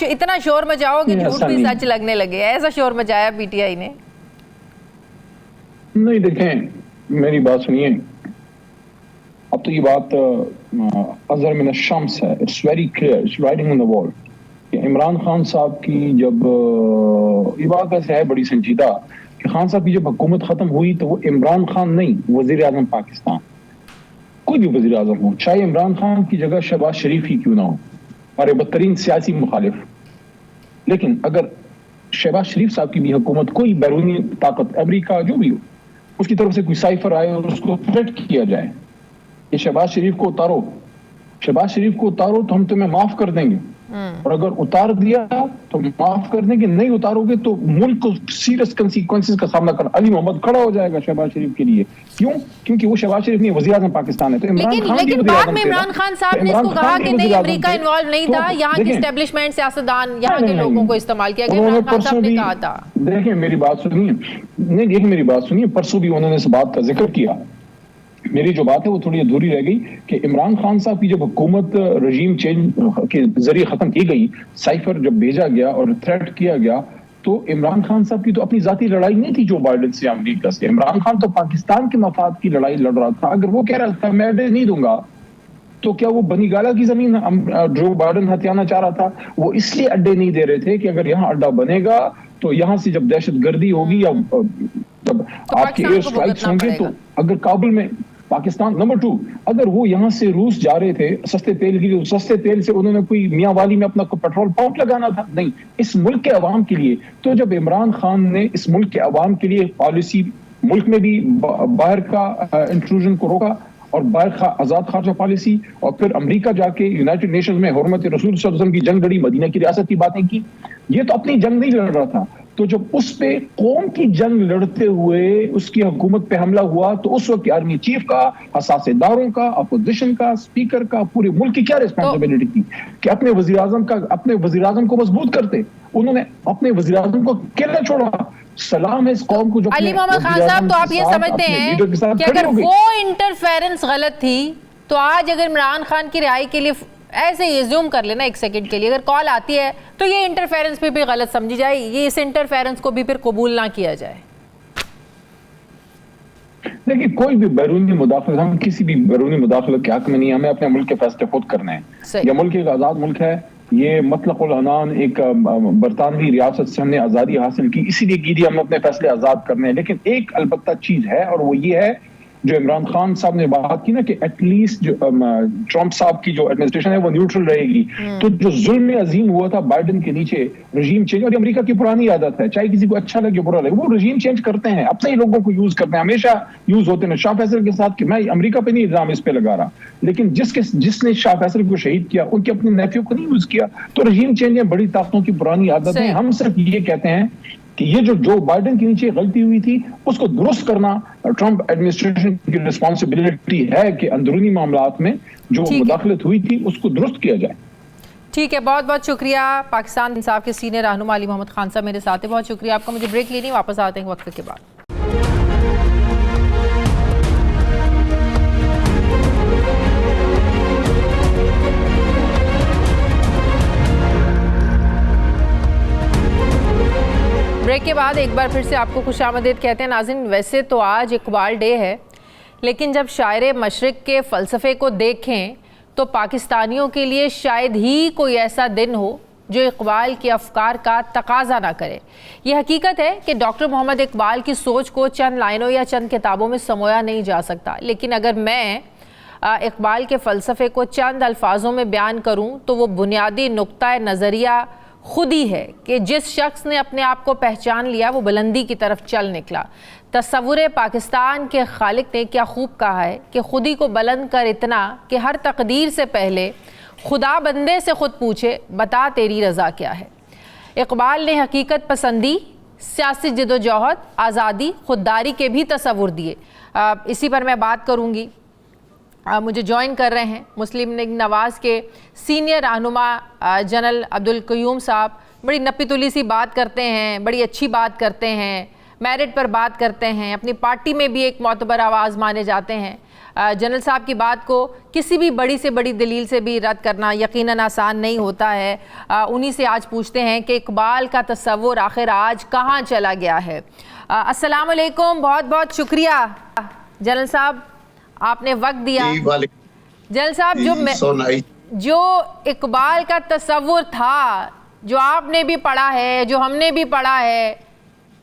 اتنا شور مچاؤ کہ جھوٹ بھی سچ لگنے لگے. ایسا شور مچایا پی ٹی آئی نے. نہیں، دیکھیں میری بات سنیے. اب تو یہ بات اظہر من الشمس ہے، it's very clear, it's writing on the wall. Imran Khan صاحب کی جب یہ بات ایسے ہے بڑی سنجیدہ کہ خان صاحب کی جب حکومت ختم ہوئی تو وہ عمران خان نہیں، وزیر اعظم پاکستان، کوئی بھی وزیر اعظم ہو، چاہے عمران خان کی جگہ شہباز شریف ہی کیوں نہ ہو، ہمارے بدترین سیاسی مخالف. لیکن اگر شہباز شریف صاحب کی بھی حکومت، کوئی بیرونی طاقت، امریکہ جو بھی ہو، اس کی طرف سے کوئی سائفر آئے اور اس کو تھریٹ کیا جائے کہ شہباز شریف کو اتارو، شہباز شریف کو اتارو تو ہم تمہیں معاف کر دیں گے، اور اگر اتار دیا تو معاف کر دیں گے، نہیں اتارو گے تو ملک کو سیریس کنسیکوینسز کا سامنا کرنا. علی محمد کھڑا ہو جائے گا شہباز شریف کے لیے. کیوں؟ کیونکہ وہ شہباز شریف نہیں، وزیر اعظم پاکستان ہے. تو لیکن بعد میں عمران خان صاحب نے اس کو کہا کہ نہیں، امریکہ انوالو نہیں تھا، یہاں کی اسٹیبلشمنٹ، سیاستدان، یہاں کے لوگوں کو استعمال کیا گیا. عمران خان صاحب نے کہا تھا. دیکھیں میری بات سنیے، پرسوں بھی انہوں نے اس بات کا ذکر کیا. میری جو بات ہے وہ تھوڑی ادھوری رہ گئی کہ عمران خان صاحب کی جب حکومت رجیم چینج کے ذریعے ختم کی گئی، سائفر جب بھیجا گیا اور تھریٹ کیا گیا، تو عمران خان صاحب کی تو اپنی ذاتی لڑائی نہیں تھی جو بائیڈن سے، امریکہ سے. عمران خان تو پاکستان کے مفاد کی لڑائی لڑ رہا تھا. اگر وہ کہہ رہا تھا میں اڈے نہیں دوں گا، تو کیا وہ بنی گالا کی زمین جو بائیڈن ہتھیانا چاہ رہا تھا؟ وہ اس لیے اڈے نہیں دے رہے تھے کہ اگر یہاں اڈا بنے گا تو یہاں سے جب دہشت گردی ہوگی یا جب آپ کے ایئر اسٹرائکس ہوں گے، تو اگر کابل میں پاکستان. نمبر 2, اگر وہ یہاں سے روس جا رہے تھے سستے تیل کے لیے, سستے تیل سے انہوں نے کوئی میاں والی میں اپنا پیٹرول پمپ لگانا تھا؟ نہیں, اس ملک کے عوام کے لیے. تو جب عمران خان نے اس ملک کے عوام کے لیے پالیسی, ملک میں بھی باہر کا انٹروژن کو روکا اور باہر آزاد خارجہ پالیسی, اور پھر امریکہ جا کے یونائٹڈ نیشنز میں حرمت رسول صلی اللہ علیہ وسلم کی جنگ لڑی, مدینہ کی ریاست کی باتیں کی. یہ تو اپنی جنگ نہیں لڑ رہا تھا. تو جب اس پہ قوم کی جنگ لڑتے ہوئے اس کی حکومت پہ حملہ ہوا تو اس وقت آرمی چیف کا, حساس اداروں کا, اپوزیشن کا, اسپیکر کا, پورے ملک کی کیا ریسپانسبلٹی تھی کہ اپنے وزیر اعظم کو مضبوط کرتے. انہوں نے اپنے وزیر اعظم کو اکیلا چھوڑا. سلام ہے اس قوم کو جو علی محمد خان صاحب, تو آپ یہ سمجھتے ہیں کہ اگر وہ انٹرفیرنس غلط تھی تو آج اگر عمران خان کی رہائی کے لیے, ایسے ہی زوم کر لینا ایک سیکنڈ کے لیے, اگر کال آتی ہے تو یہ انٹرفیرنس پہ بھی غلط سمجھی جائے, یہ اس انٹرفیرنس کو بھی پھر قبول نہ کیا جائے؟ دیکھیے, کوئی بھی بیرونی مداخلت, ہم کسی بھی بیرونی مداخلت کے حق میں نہیں. ہمیں اپنے ملک کے فیصلے خود کرنے ہیں. یہ ملک ایک آزاد ملک ہے. یہ مطلق العنان ایک برطانوی ریاست سے ہم نے آزادی حاصل کی, اسی لیے کی تھی ہم اپنے فیصلے آزاد کرنے ہیں. لیکن ایک البتہ چیز ہے, اور وہ یہ ہے جو عمران خان صاحب نے بات کی نا کہ ایٹ لیسٹ جو ٹرمپ صاحب کی جو ایڈمنسٹریشن ہے وہ نیوٹرل رہے گی. تو جو ظلم عظیم ہوا تھا بائیڈن کے نیچے, رژیم چینج, اور امریکہ کی پرانی عادت ہے, چاہے کسی کو اچھا لگے برا لگے, وہ رژیم چینج کرتے ہیں, اپنے ہی لوگوں کو یوز کرتے ہیں, ہمیشہ یوز ہوتے ہیں. شاہ فیصل کے ساتھ, کہ میں امریکہ پہ نہیں الزام اس پہ لگا رہا, لیکن جس نے شاہ فیصل کو شہید کیا ان کے اپنے نیفیو کو نہیں یوز کیا. تو رژیم چینج بڑی طاقتوں کی پرانی عادت ہے. ہم صرف یہ کہتے ہیں کہ یہ جو بائیڈن کے نیچے غلطی ہوئی تھی اس کو درست کرنا ٹرمپ ایڈمنسٹریشن کی رسپانسبلٹی ہے, کہ اندرونی معاملات میں جو مداخلت ہوئی تھی اس کو درست کیا جائے. ٹھیک ہے, بہت بہت شکریہ. پاکستان انصاف کے سینئر رہنما علی محمد خان صاحب میرے ساتھ ہیں, بہت شکریہ آپ کا. مجھے بریک لینی, واپس آتے ہیں وقت کے بعد. بریک کے بعد ایک بار پھر سے آپ کو خوش آمدید کہتے ہیں. ناظرین, ویسے تو آج اقبال ڈے ہے, لیکن جب شاعر مشرق کے فلسفے کو دیکھیں تو پاکستانیوں کے لیے شاید ہی کوئی ایسا دن ہو جو اقبال کے افکار کا تقاضا نہ کرے. یہ حقیقت ہے کہ ڈاکٹر محمد اقبال کی سوچ کو چند لائنوں یا چند کتابوں میں سمویا نہیں جا سکتا, لیکن اگر میں اقبال کے فلسفے کو چند الفاظوں میں بیان کروں تو وہ بنیادی نقطہ نظریہ خود ہی ہے کہ جس شخص نے اپنے آپ کو پہچان لیا وہ بلندی کی طرف چل نکلا. تصور پاکستان کے خالق نے کیا خوب کہا ہے کہ خودی کو بلند کر اتنا کہ ہر تقدیر سے پہلے خدا بندے سے خود پوچھے بتا تیری رضا کیا ہے. اقبال نے حقیقت پسندی, سیاسی جدوجہد, آزادی, خودداری کے بھی تصور دیے. اسی پر میں بات کروں گی. مجھے جوائن کر رہے ہیں مسلم لیگ نواز کے سینئر رہنما جنرل عبدالقیوم صاحب. بڑی نپی تلی سی بات کرتے ہیں, بڑی اچھی بات کرتے ہیں, میرٹ پر بات کرتے ہیں, اپنی پارٹی میں بھی ایک معتبر آواز مانے جاتے ہیں. جنرل صاحب کی بات کو کسی بھی بڑی سے بڑی دلیل سے بھی رد کرنا یقیناً آسان نہیں ہوتا ہے. انہی سے آج پوچھتے ہیں کہ اقبال کا تصور آخر آج کہاں چلا گیا ہے. السلام علیکم, بہت بہت شکریہ جنرل صاحب, آپ نے وقت دیا. جنرل صاحب, جو اقبال کا تصور تھا, جو آپ نے بھی پڑھا ہے, جو ہم نے بھی پڑھا ہے,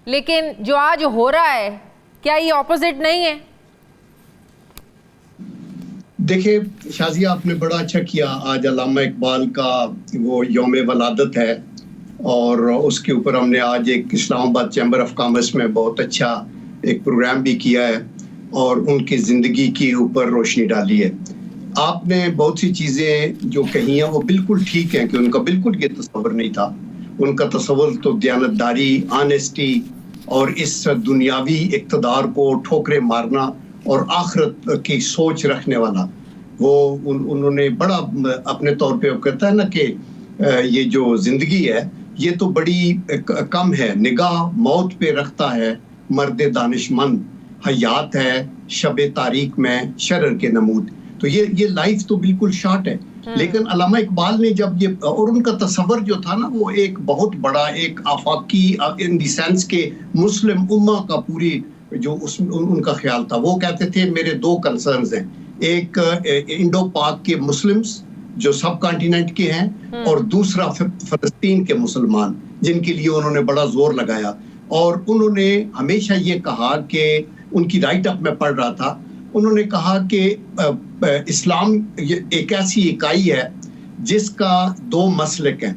لیکن جو آج ہو رہا ہے, کیا یہ اپوزٹ نہیں ہے؟ دیکھیں شازیہ, آپ نے بڑا اچھا کیا. آج علامہ اقبال کا وہ یوم ولادت ہے, اور اس کے اوپر ہم نے آج ایک اسلام آباد چیمبر آف کامرس میں بہت اچھا ایک پروگرام بھی کیا ہے اور ان کی زندگی کے اوپر روشنی ڈالی ہے. آپ نے بہت سی چیزیں جو کہی ہیں وہ بالکل ٹھیک ہیں کہ ان کا بالکل یہ تصور نہیں تھا. ان کا تصور تو دیانتداری, آنیسٹی اور اس دنیاوی اقتدار کو ٹھوکریں مارنا اور آخرت کی سوچ رکھنے والا, وہ انہوں نے بڑا اپنے طور پہ کہتا ہے نا کہ یہ جو زندگی ہے یہ تو بڑی کم ہے, نگاہ موت پہ رکھتا ہے مرد دانشمند, حیات ہے شب تاریک میں شرر کے نمود. تو یہ لائف تو بالکل شارٹ ہے. لیکن علامہ اقبال نے جب یہ, اور ان کا تصور جو تھا نا وہ ایک بہت بڑا ایک آفاقی ان دی سینس کے مسلم امہ کا پوری جو ان کا خیال تھا. وہ کہتے تھے میرے دو کنسرنز ہیں, ایک انڈو پاک کے مسلمز جو سب کانٹیننٹ کے ہیں, اور دوسرا فلسطین کے مسلمان جن کے لیے انہوں نے بڑا زور لگایا. اور انہوں نے ہمیشہ یہ کہا کہ ان کی رائٹ اپ میں پڑھ رہا تھا, انہوں نے کہا کہ اسلام ایک ایسی اکائی ہے جس کا دو مسلک ہیں،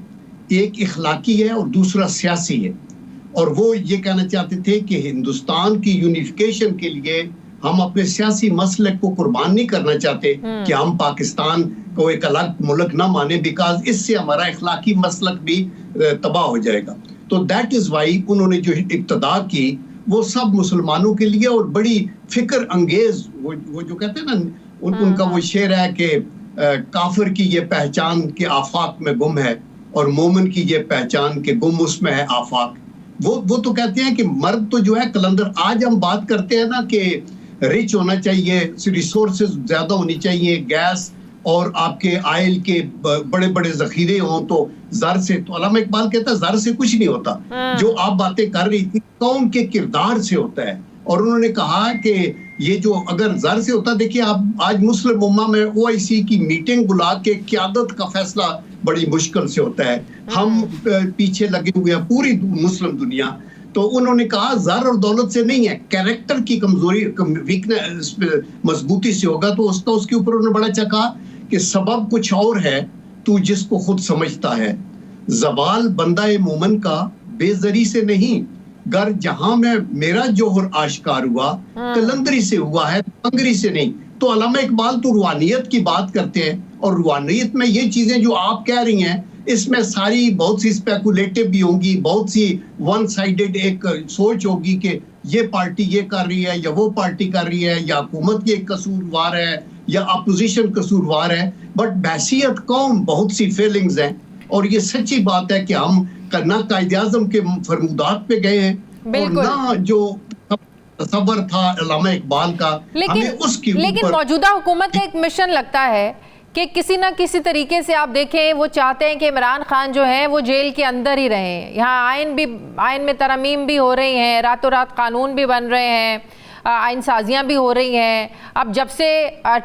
ایک اخلاقی ہے اور دوسرا سیاسی ہے، اور وہ یہ کہنا چاہتے تھے کہ ہندوستان کی یونیفیکیشن کے لیے ہم اپنے سیاسی مسلک کو قربان نہیں کرنا چاہتے کہ ہم پاکستان کو ایک الگ ملک نہ مانیں، بیکاز اس سے ہمارا اخلاقی مسلک بھی تباہ ہو جائے گا. تو دیٹ از وائی انہوں نے جو ابتدا کی وہ سب مسلمانوں کے لیے، اور بڑی فکر انگیز، وہ جو کہتے ہیں نا ان کا وہ شعر ہے کہ کافر کی یہ پہچان کہ آفاق میں گم ہے اور مومن کی یہ پہچان کہ گم اس میں ہے آفاق. وہ تو کہتے ہیں کہ مرد تو جو ہے قلندر. آج ہم بات کرتے ہیں نا کہ رچ ہونا چاہیے، ریسورسز زیادہ ہونی چاہیے، گیس اور آپ کے آئل کے بڑے بڑے ذخیرے ہوں تو زر سے، تو علامہ اقبال کہتا ہے زر سے کچھ نہیں ہوتا. جو آپ باتیں کر رہی تھی قوم کے کردار سے ہوتا ہے. اور انہوں نے کہا کہ یہ جو اگر زر سے ہوتا، دیکھیے آپ آج مسلم امہ میں OIC کی میٹنگ بلا کے قیادت کا فیصلہ بڑی مشکل سے ہوتا ہے. ہم پیچھے لگے ہوئے ہیں پوری مسلم دنیا. تو انہوں نے کہا زر اور دولت سے نہیں ہے، کیریکٹر کی کمزوری ویکنس مضبوطی سے ہوگا. تو اس کے اوپر انہوں نے بڑا اچھا کہا کہ سبب کچھ اور ہے تو جس کو خود سمجھتا ہے، زوال بندہ مومن کا بے زری سے نہیں، گر جہاں میں میرا جوہر آشکار ہوا کلندری سے ہوا ہے، انگری سے نہیں. تو علامہ اقبال تو روحانیت کی بات کرتے ہیں، اور روحانیت میں یہ چیزیں جو آپ کہہ رہی ہیں اس میں ساری بہت سی اسپیکولیٹو بھی ہوں گی، بہت سی ون سائیڈڈ ایک سوچ ہوگی کہ یہ پارٹی یہ کر رہی ہے یا وہ پارٹی کر رہی ہے، یا حکومت کی ایک قصوروار ہے یا اپوزیشن قصوروار ہے. بٹ بحیثیت قوم بہت سی فیلنگز ہیں، اور یہ سچی بات ہے کہ ہم نہ قائد اعظم کے فرمودات پہ گئے ہیں اور نہ جو تصور تھا علامہ اقبال کا، ہمیں اس کی لیکن موجودہ حکومت کا ایک مشن لگتا ہے کہ کسی نہ کسی طریقے سے آپ دیکھیں وہ چاہتے ہیں کہ عمران خان جو ہیں وہ جیل کے اندر ہی رہیں. یہاں آئین میں ترامیم بھی ہو رہی ہیں، راتوں رات قانون بھی بن رہے ہیں، آئین سازیاں بھی ہو رہی ہیں. اب جب سے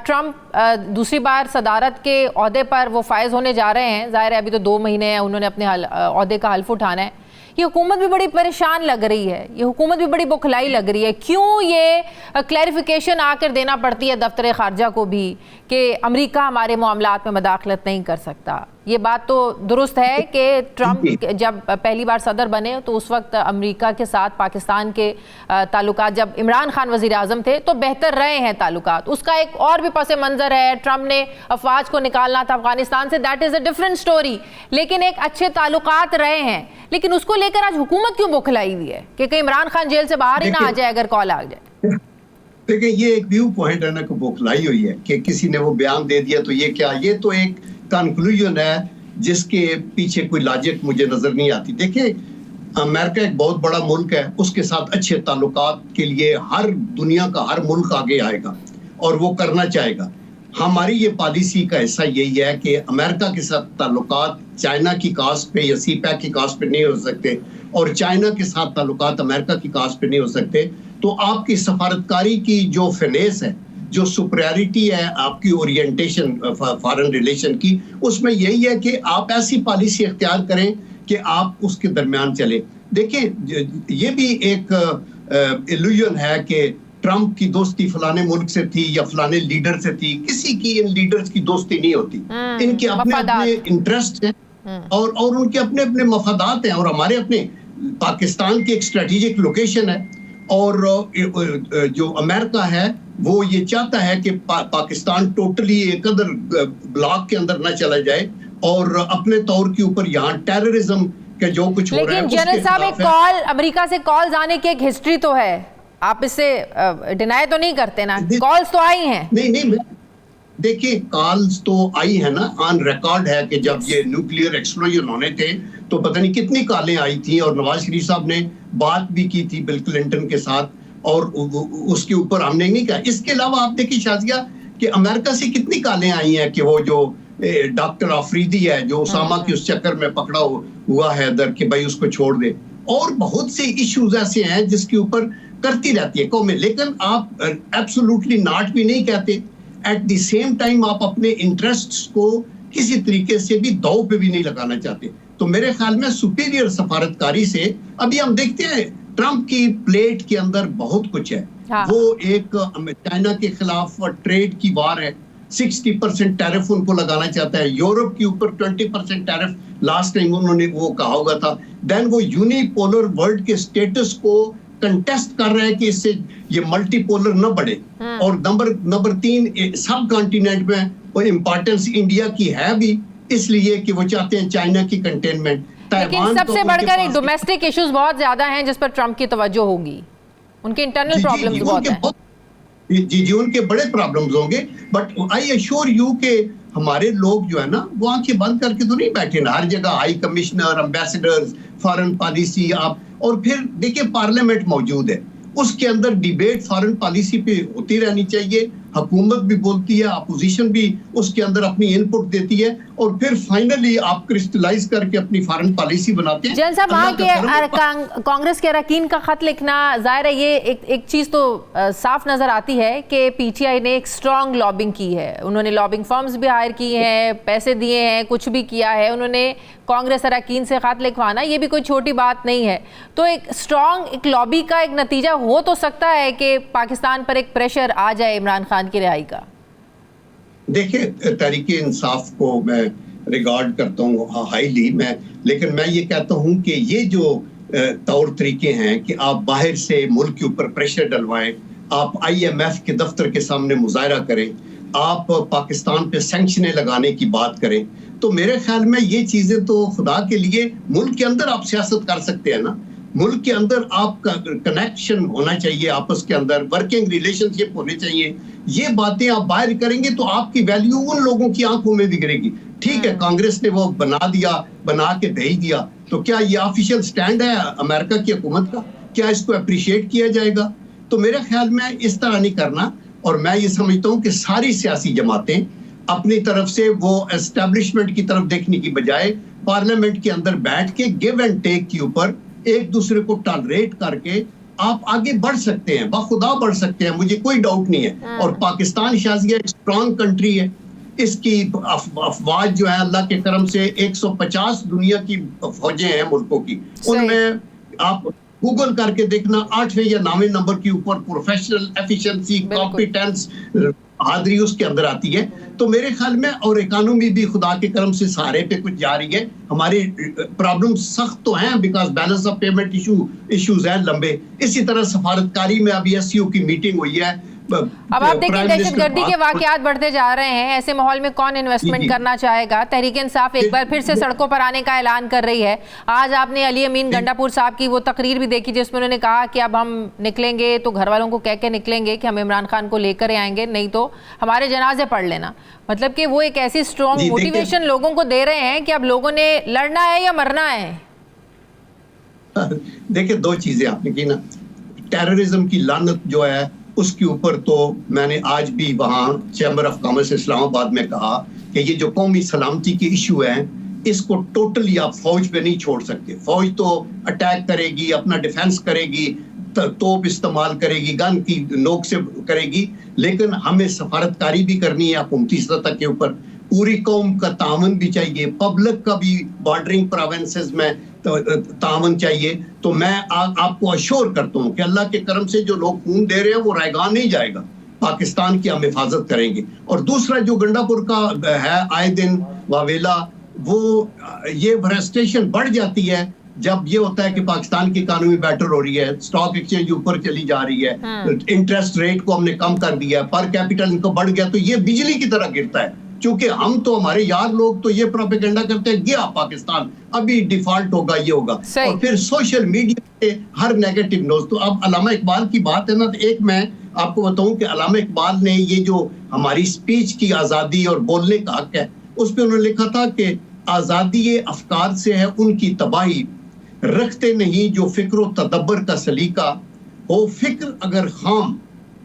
ٹرمپ دوسری بار صدارت کے عہدے پر وہ فائز ہونے جا رہے ہیں، ظاہر ہے ابھی تو 2 مہینے ہیں انہوں نے اپنے عہدے کا حلف اٹھانا ہے، یہ حکومت بھی بڑی پریشان لگ رہی ہے، یہ حکومت بھی بڑی بکھلائی لگ رہی ہے. کیوں یہ کلیریفیکیشن آ کر دینا پڑتی ہے دفتر خارجہ کو بھی کہ امریکہ ہمارے معاملات میں مداخلت نہیں کر سکتا؟ یہ بات تو درست ہے کہ ٹرمپ جب پہلی بار صدر بنے تو اس وقت امریکہ کے ساتھ پاکستان کے تعلقات، جب عمران خان وزیر اعظم تھے تو بہتر رہے ہیں تعلقات. اس کا ایک اور بھی پس منظر ہے، ٹرمپ نے افواج کو نکالنا تھا افغانستان سے، that is a different story. لیکن ایک اچھے تعلقات رہے ہیں. لیکن اس کو لے کر آج حکومت کیوں بکھلائی ہوئی ہے کہ کہیں عمران خان جیل سے باہر ہی نہ آ جائے اگر کال آ جائے؟ دیکھیں یہ ایک ویو پوائنٹ ہے نا کہ بکھلائی ہوئی ہے کہ کسی نے وہ بیان دے دیا تو یہ کیا، یہ تو ایک کنکلوژن ہے جس کے پیچھے کوئی لاجک مجھے نظر نہیں آتی. دیکھیں امریکہ ایک بہت بڑا ملک ہے، اس کے ساتھ اچھے تعلقات کے لیے ہر دنیا کا ہر ملک آگے آئے گا اور وہ کرنا چاہے گا. ہماری یہ پالیسی کا حصہ یہی ہے کہ امریکہ کے ساتھ تعلقات چائنا کی کاسٹ پہ یا سی پیک کی کاسٹ پہ نہیں ہو سکتے، اور چائنا کے ساتھ تعلقات امریکہ کی کاسٹ پہ نہیں ہو سکتے. تو آپ کی سفارتکاری کی جو فینیس ہے، جو سپریارٹی ہے آپ کی اورینٹیشن فارن ریلیشن کی، اس میں یہی ہے کہ آپ ایسی پالیسی اختیار کریں کہ آپ اس کے درمیان چلیں. دیکھیں یہ بھی ایک ایلوژن ہے کہ ٹرمپ کی دوستی فلانے ملک سے تھی یا فلانے لیڈر سے تھی. کسی کی ان لیڈرز کی دوستی نہیں ہوتی، ان کے اپنے اپنے انٹرسٹ ہیں اور ان کے اپنے اپنے مفادات ہیں. اور ہمارے اپنے پاکستان کی ایک اسٹریٹجک لوکیشن ہے، اور جو امریکہ ہے وہ یہ چاہتا ہے کہ پاکستان ٹوٹلی ایک قدر بلاک کے اندر نہ چلا جائے، اور اپنے طور کے اوپر یہاں ٹیررزم کے جو کچھ ہو رہا ہے. لیکن جنرل صاحب ایک کال امریکہ سے کالز آنے کی ایک ہسٹری تو ہے، آپ اس سے ڈینائی تو نہیں کرتے نا؟ کالز تو آئی ہیں. نہیں دیکھیں کالز تو آئی ہے نا، آن ریکارڈ ہے کہ جب یہ نیوکلیئر ایکسپلوژن ہونے تھے تو پتہ نہیں کتنی کالیں آئی تھی، اور نواز شریف صاحب نے بات بھی کی تھی بل کلنٹن کے ساتھ، اور اس کے اوپر ہم نے نہیں کہا. اس کے علاوہ آپ دیکھیں شازیہ کہ امریکہ سے کتنی کالیں آئی ہیں کہ وہ جو ڈاکٹر آفریدی ہے جو اسامہ کی اس چکر میں پکڑا ہوا ہے ادھر کہ بھائی اس کو چھوڑ دے، اور بہت سے ایشوز ایسے ہیں جس کے اوپر کرتی رہتی ہے قومیں. لیکن آپ ایبسولوٹلی ناٹ بھی نہیں کہتے، ایٹ دی سیم ٹائم آپ اپنے انٹرسٹ کو کسی طریقے سے بھی داؤ پہ بھی نہیں لگانا چاہتے. تو میرے خیال میں سپیریئر سفارتکاری سے ابھی ہم دیکھتے ہیں ٹرمپ کی پلیٹ کے اندر بہت کچھ ہے. وہ ایک چائنا کے خلاف ٹریڈ کی وار ہے, 60% ٹیرف ان کو لگانا چاہتا ہے, یورپ کے اوپر 20% ٹیرف لاسٹ ٹائم انہوں نے وہ کہا ہوگا تھا. دین وہ یونی پولر ورلڈ کے سٹیٹس کو کنٹیسٹ کر رہا ہے کہ اس سے یہ ملٹی پولر نہ بڑھے. اور نمبر 3 سب کانٹیننٹ میں وہ امپورٹنس انڈیا کی ہے بھی, اس لیے کہ وہ چاہتے ہیں چائنا کی کنٹینمنٹ. لیکن سب سے بڑھ کر ڈومیسٹک ایشوز بہت زیادہ ہیں جس پر ٹرمپ کی توجہ ہوگی, ان کے انٹرنل پرابلمز بہت ہیں. جی ان کے بڑے پرابلمز ہوں گے, بٹ آئی ایشور یو کہ ہمارے لوگ جو ہے نا وہ آنکھیں بند کر کے تو نہیں بیٹھے نا, ہر جگہ high commissioner, ambassadors, foreign policy آپ, اور پھر دیکھیں پارلیمنٹ موجود ہے, اس کے اندر ڈیبیٹ فارن پالیسی پہ ہوتی رہنی چاہیے, حکومت بھی بولتی ہے, اپوزیشن بھی اس کے اندر اپنی ان پٹ دیتی ہے, اور پھر فائنلی آپ کرسٹلائز کر کے اپنی فارن پالیسی بناتے ہیں. جن صاحب وہاں کے کانگریس کے اراکین کا خط لکھنا, ظاہر ہے یہ ایک چیز تو صاف نظر آتی ہے کہ پی ٹی آئی نے ایک اسٹرانگ لابنگ کی ہے, انہوں نے لابنگ فرمز بھی ہائر کی ہیں, پیسے دیے ہیں, کچھ بھی کیا ہے, انہوں نے کانگریس اراکین سے خط لکھوانا یہ بھی کوئی چھوٹی بات نہیں ہے. تو ایک اسٹرانگ ایک لابی کا ایک نتیجہ ہو تو سکتا ہے کہ پاکستان پر ایک پریشر آ جائے عمران خان کی رہائی کا. دیکھیں تحریک انصاف کو میں ریگارڈ کرتا ہوں ہائیلی, لیکن میں یہ کہتا ہوں کہ یہ جو طور طریقے ہیں کہ آپ باہر سے ملک کے اوپر پریشر ڈلوائیں, آپ IMF کے دفتر کے سامنے مظاہرہ کریں, آپ پاکستان پہ سینکشنیں لگانے کی بات کریں, تو میرے خیال میں یہ چیزیں تو خدا کے لیے ملک کے اندر آپ سیاست کر سکتے ہیں نا, ملک کے اندر آپ کا کنیکشن ہونا چاہیے, آپس کے اندر ورکنگ ریلیشن شپ ہونے چاہیے. یہ باتیں آپ باہر کریں گے تو آپ کی ویلیو ان لوگوں کی آنکھوں میں بھی گرے گی. ٹھیک ہے کانگریس نے وہ بنا کے بھیج دیا, تو کیا یہ آفیشیل سٹینڈ ہے امریکہ کی حکومت کا, کیا اس کو اپریشیٹ کیا جائے گا؟ تو میرے خیال میں اس طرح نہیں کرنا, اور میں یہ سمجھتا ہوں کہ ساری سیاسی جماعتیں اپنی طرف سے وہ اسٹیبلشمنٹ کی طرف دیکھنے کی بجائے پارلیمنٹ کے اندر بیٹھ کے گیو اینڈ ٹیک کے اوپر ایک دوسرے کو ٹالریٹ کر کے آپ آگے بڑھ سکتے ہیں, بخدا بڑھ سکتے ہیں, مجھے کوئی ڈاؤٹ نہیں ہے. اور پاکستان شازیہ ایک اسٹرانگ کنٹری ہے, اس کی افواج جو ہے اللہ کے کرم سے 150 دنیا کی فوجیں ہیں ملکوں کی, ان میں آپ گوگل کر کے دیکھنا 8ویں یا 9ویں نمبر کے اوپر پروفیشنل ایفیشنسی, کمپیٹنس, حاضری اس کے اندر آتی ہے. تو میرے خیال میں اور اکانومی بھی خدا کے کرم سے سہارے پہ کچھ جا رہی ہے. ہماری پرابلم سخت تو ہیں because balance of payment issues ہیں لمبے. اسی طرح سفارتکاری میں ابھی SCO کی میٹنگ ہوئی ہے. اب آپ دیکھیں دہشت گردی کے واقعات بڑھتے جا رہے ہیں, ایسے ماحول میں کون انویسٹمنٹ کرنا چاہے گا؟ تحریک انصاف ایک بار پھر سے سڑکوں پر آنے کا اعلان کر رہی ہے. آج آپ نے علی امین گنڈا پور صاحب کی وہ تقریر بھی دیکھی جس میں انہوں نے کہا کہ اب ہم نکلیں گے تو گھر والوں کو کہہ کے نکلیں گے کہ ہم عمران خان کو لے کر آئیں گے, نہیں تو ہمارے جنازے پڑھ لینا. مطلب کہ وہ ایک ایسی اسٹرانگ موٹیویشن لوگوں کو دے رہے ہیں کہ اب لوگوں نے لڑنا ہے یا مرنا ہے. دیکھیں دو چیزیں آپ نے کی نا, ٹیررزم کی لعنت جو ہے اس کے اوپر تو میں نے آج بھی وہاں چیمبر آف کامرس اسلام آباد میں کہا کہ یہ جو قومی سلامتی کے ایشو ہیں اس کو ٹوٹلی آپ فوج پہ نہیں چھوڑ سکتے. فوج تو اٹیک کرے گی, اپنا ڈیفینس کرے گی, توپ استعمال کرے گی, گن کی نوک سے کرے گی, لیکن ہمیں سفارتکاری بھی کرنی ہے حکومتی سطح کے اوپر. پوری قوم کا تعاون بھی چاہیے, پبلک کا بھی بارڈرنگ پروونسز میں تعاون چاہیے. تو میں آپ کو اشور کرتا ہوں کہ اللہ کے کرم سے جو لوگ خون دے رہے ہیں وہ رائیگان نہیں جائے گا, پاکستان کی ہم حفاظت کریں گے. اور دوسرا جو گنڈا پور کا ہے آئے دن واویلا, وہ یہ فرسٹریشن بڑھ جاتی ہے جب یہ ہوتا ہے کہ پاکستان کی اکانومی بیٹر ہو رہی ہے, اسٹاک ایکسچینج اوپر چلی جا رہی ہے, انٹرسٹ ریٹ کو ہم نے کم کر دیا, پر کیپٹل ان کو بڑھ گیا, تو یہ بجلی کی طرح گرتا ہے. چونکہ ہم تو ہمارے یار لوگ تو یہ پروپیگنڈا کرتے ہیں گیا پاکستان ابھی ڈیفالٹ ہوگا, یہ ہوگا, اور پھر سوشل میڈیا پہ ہر نیگیٹو نیوز. تو اب علامہ اقبال کی بات ہے نا, تو ایک میں آپ کو بتاؤں کہ علامہ اقبال نے یہ جو ہماری سپیچ کی آزادی اور بولنے کا حق ہے اس پہ انہوں نے لکھا تھا کہ آزادی افکار سے ہے ان کی تباہی, رکھتے نہیں جو فکر و تدبر کا سلیقہ ہو, فکر اگر خام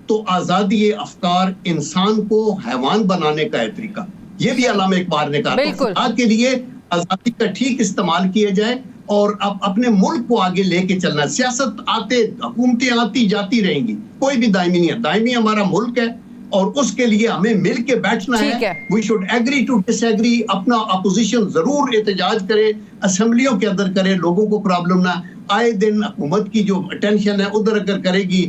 تو آزادی افکار انسان کو حیوان بنانے کا ہے طریقہ. یہ بھی علامہ اقبال نے کہا. تو آج کے لیے آزادی کا ٹھیک استعمال کیا جائے اور اب اپنے ملک کو آگے لے کے چلنا. سیاست حکومتیں آتی جاتی رہیں گی, کوئی بھی دائمی نہیں ہے. دائمی ہمارا ملک ہے اور اس کے لیے ہمیں مل کے بیٹھنا ہے. We should agree to disagree. اپنا اپوزیشن ضرور احتجاج کرے, اسمبلیوں کے اندر کرے, لوگوں کو پرابلم نہ. آئے دن حکومت کی جو اٹینشن ہے ادھر اگر کرے گی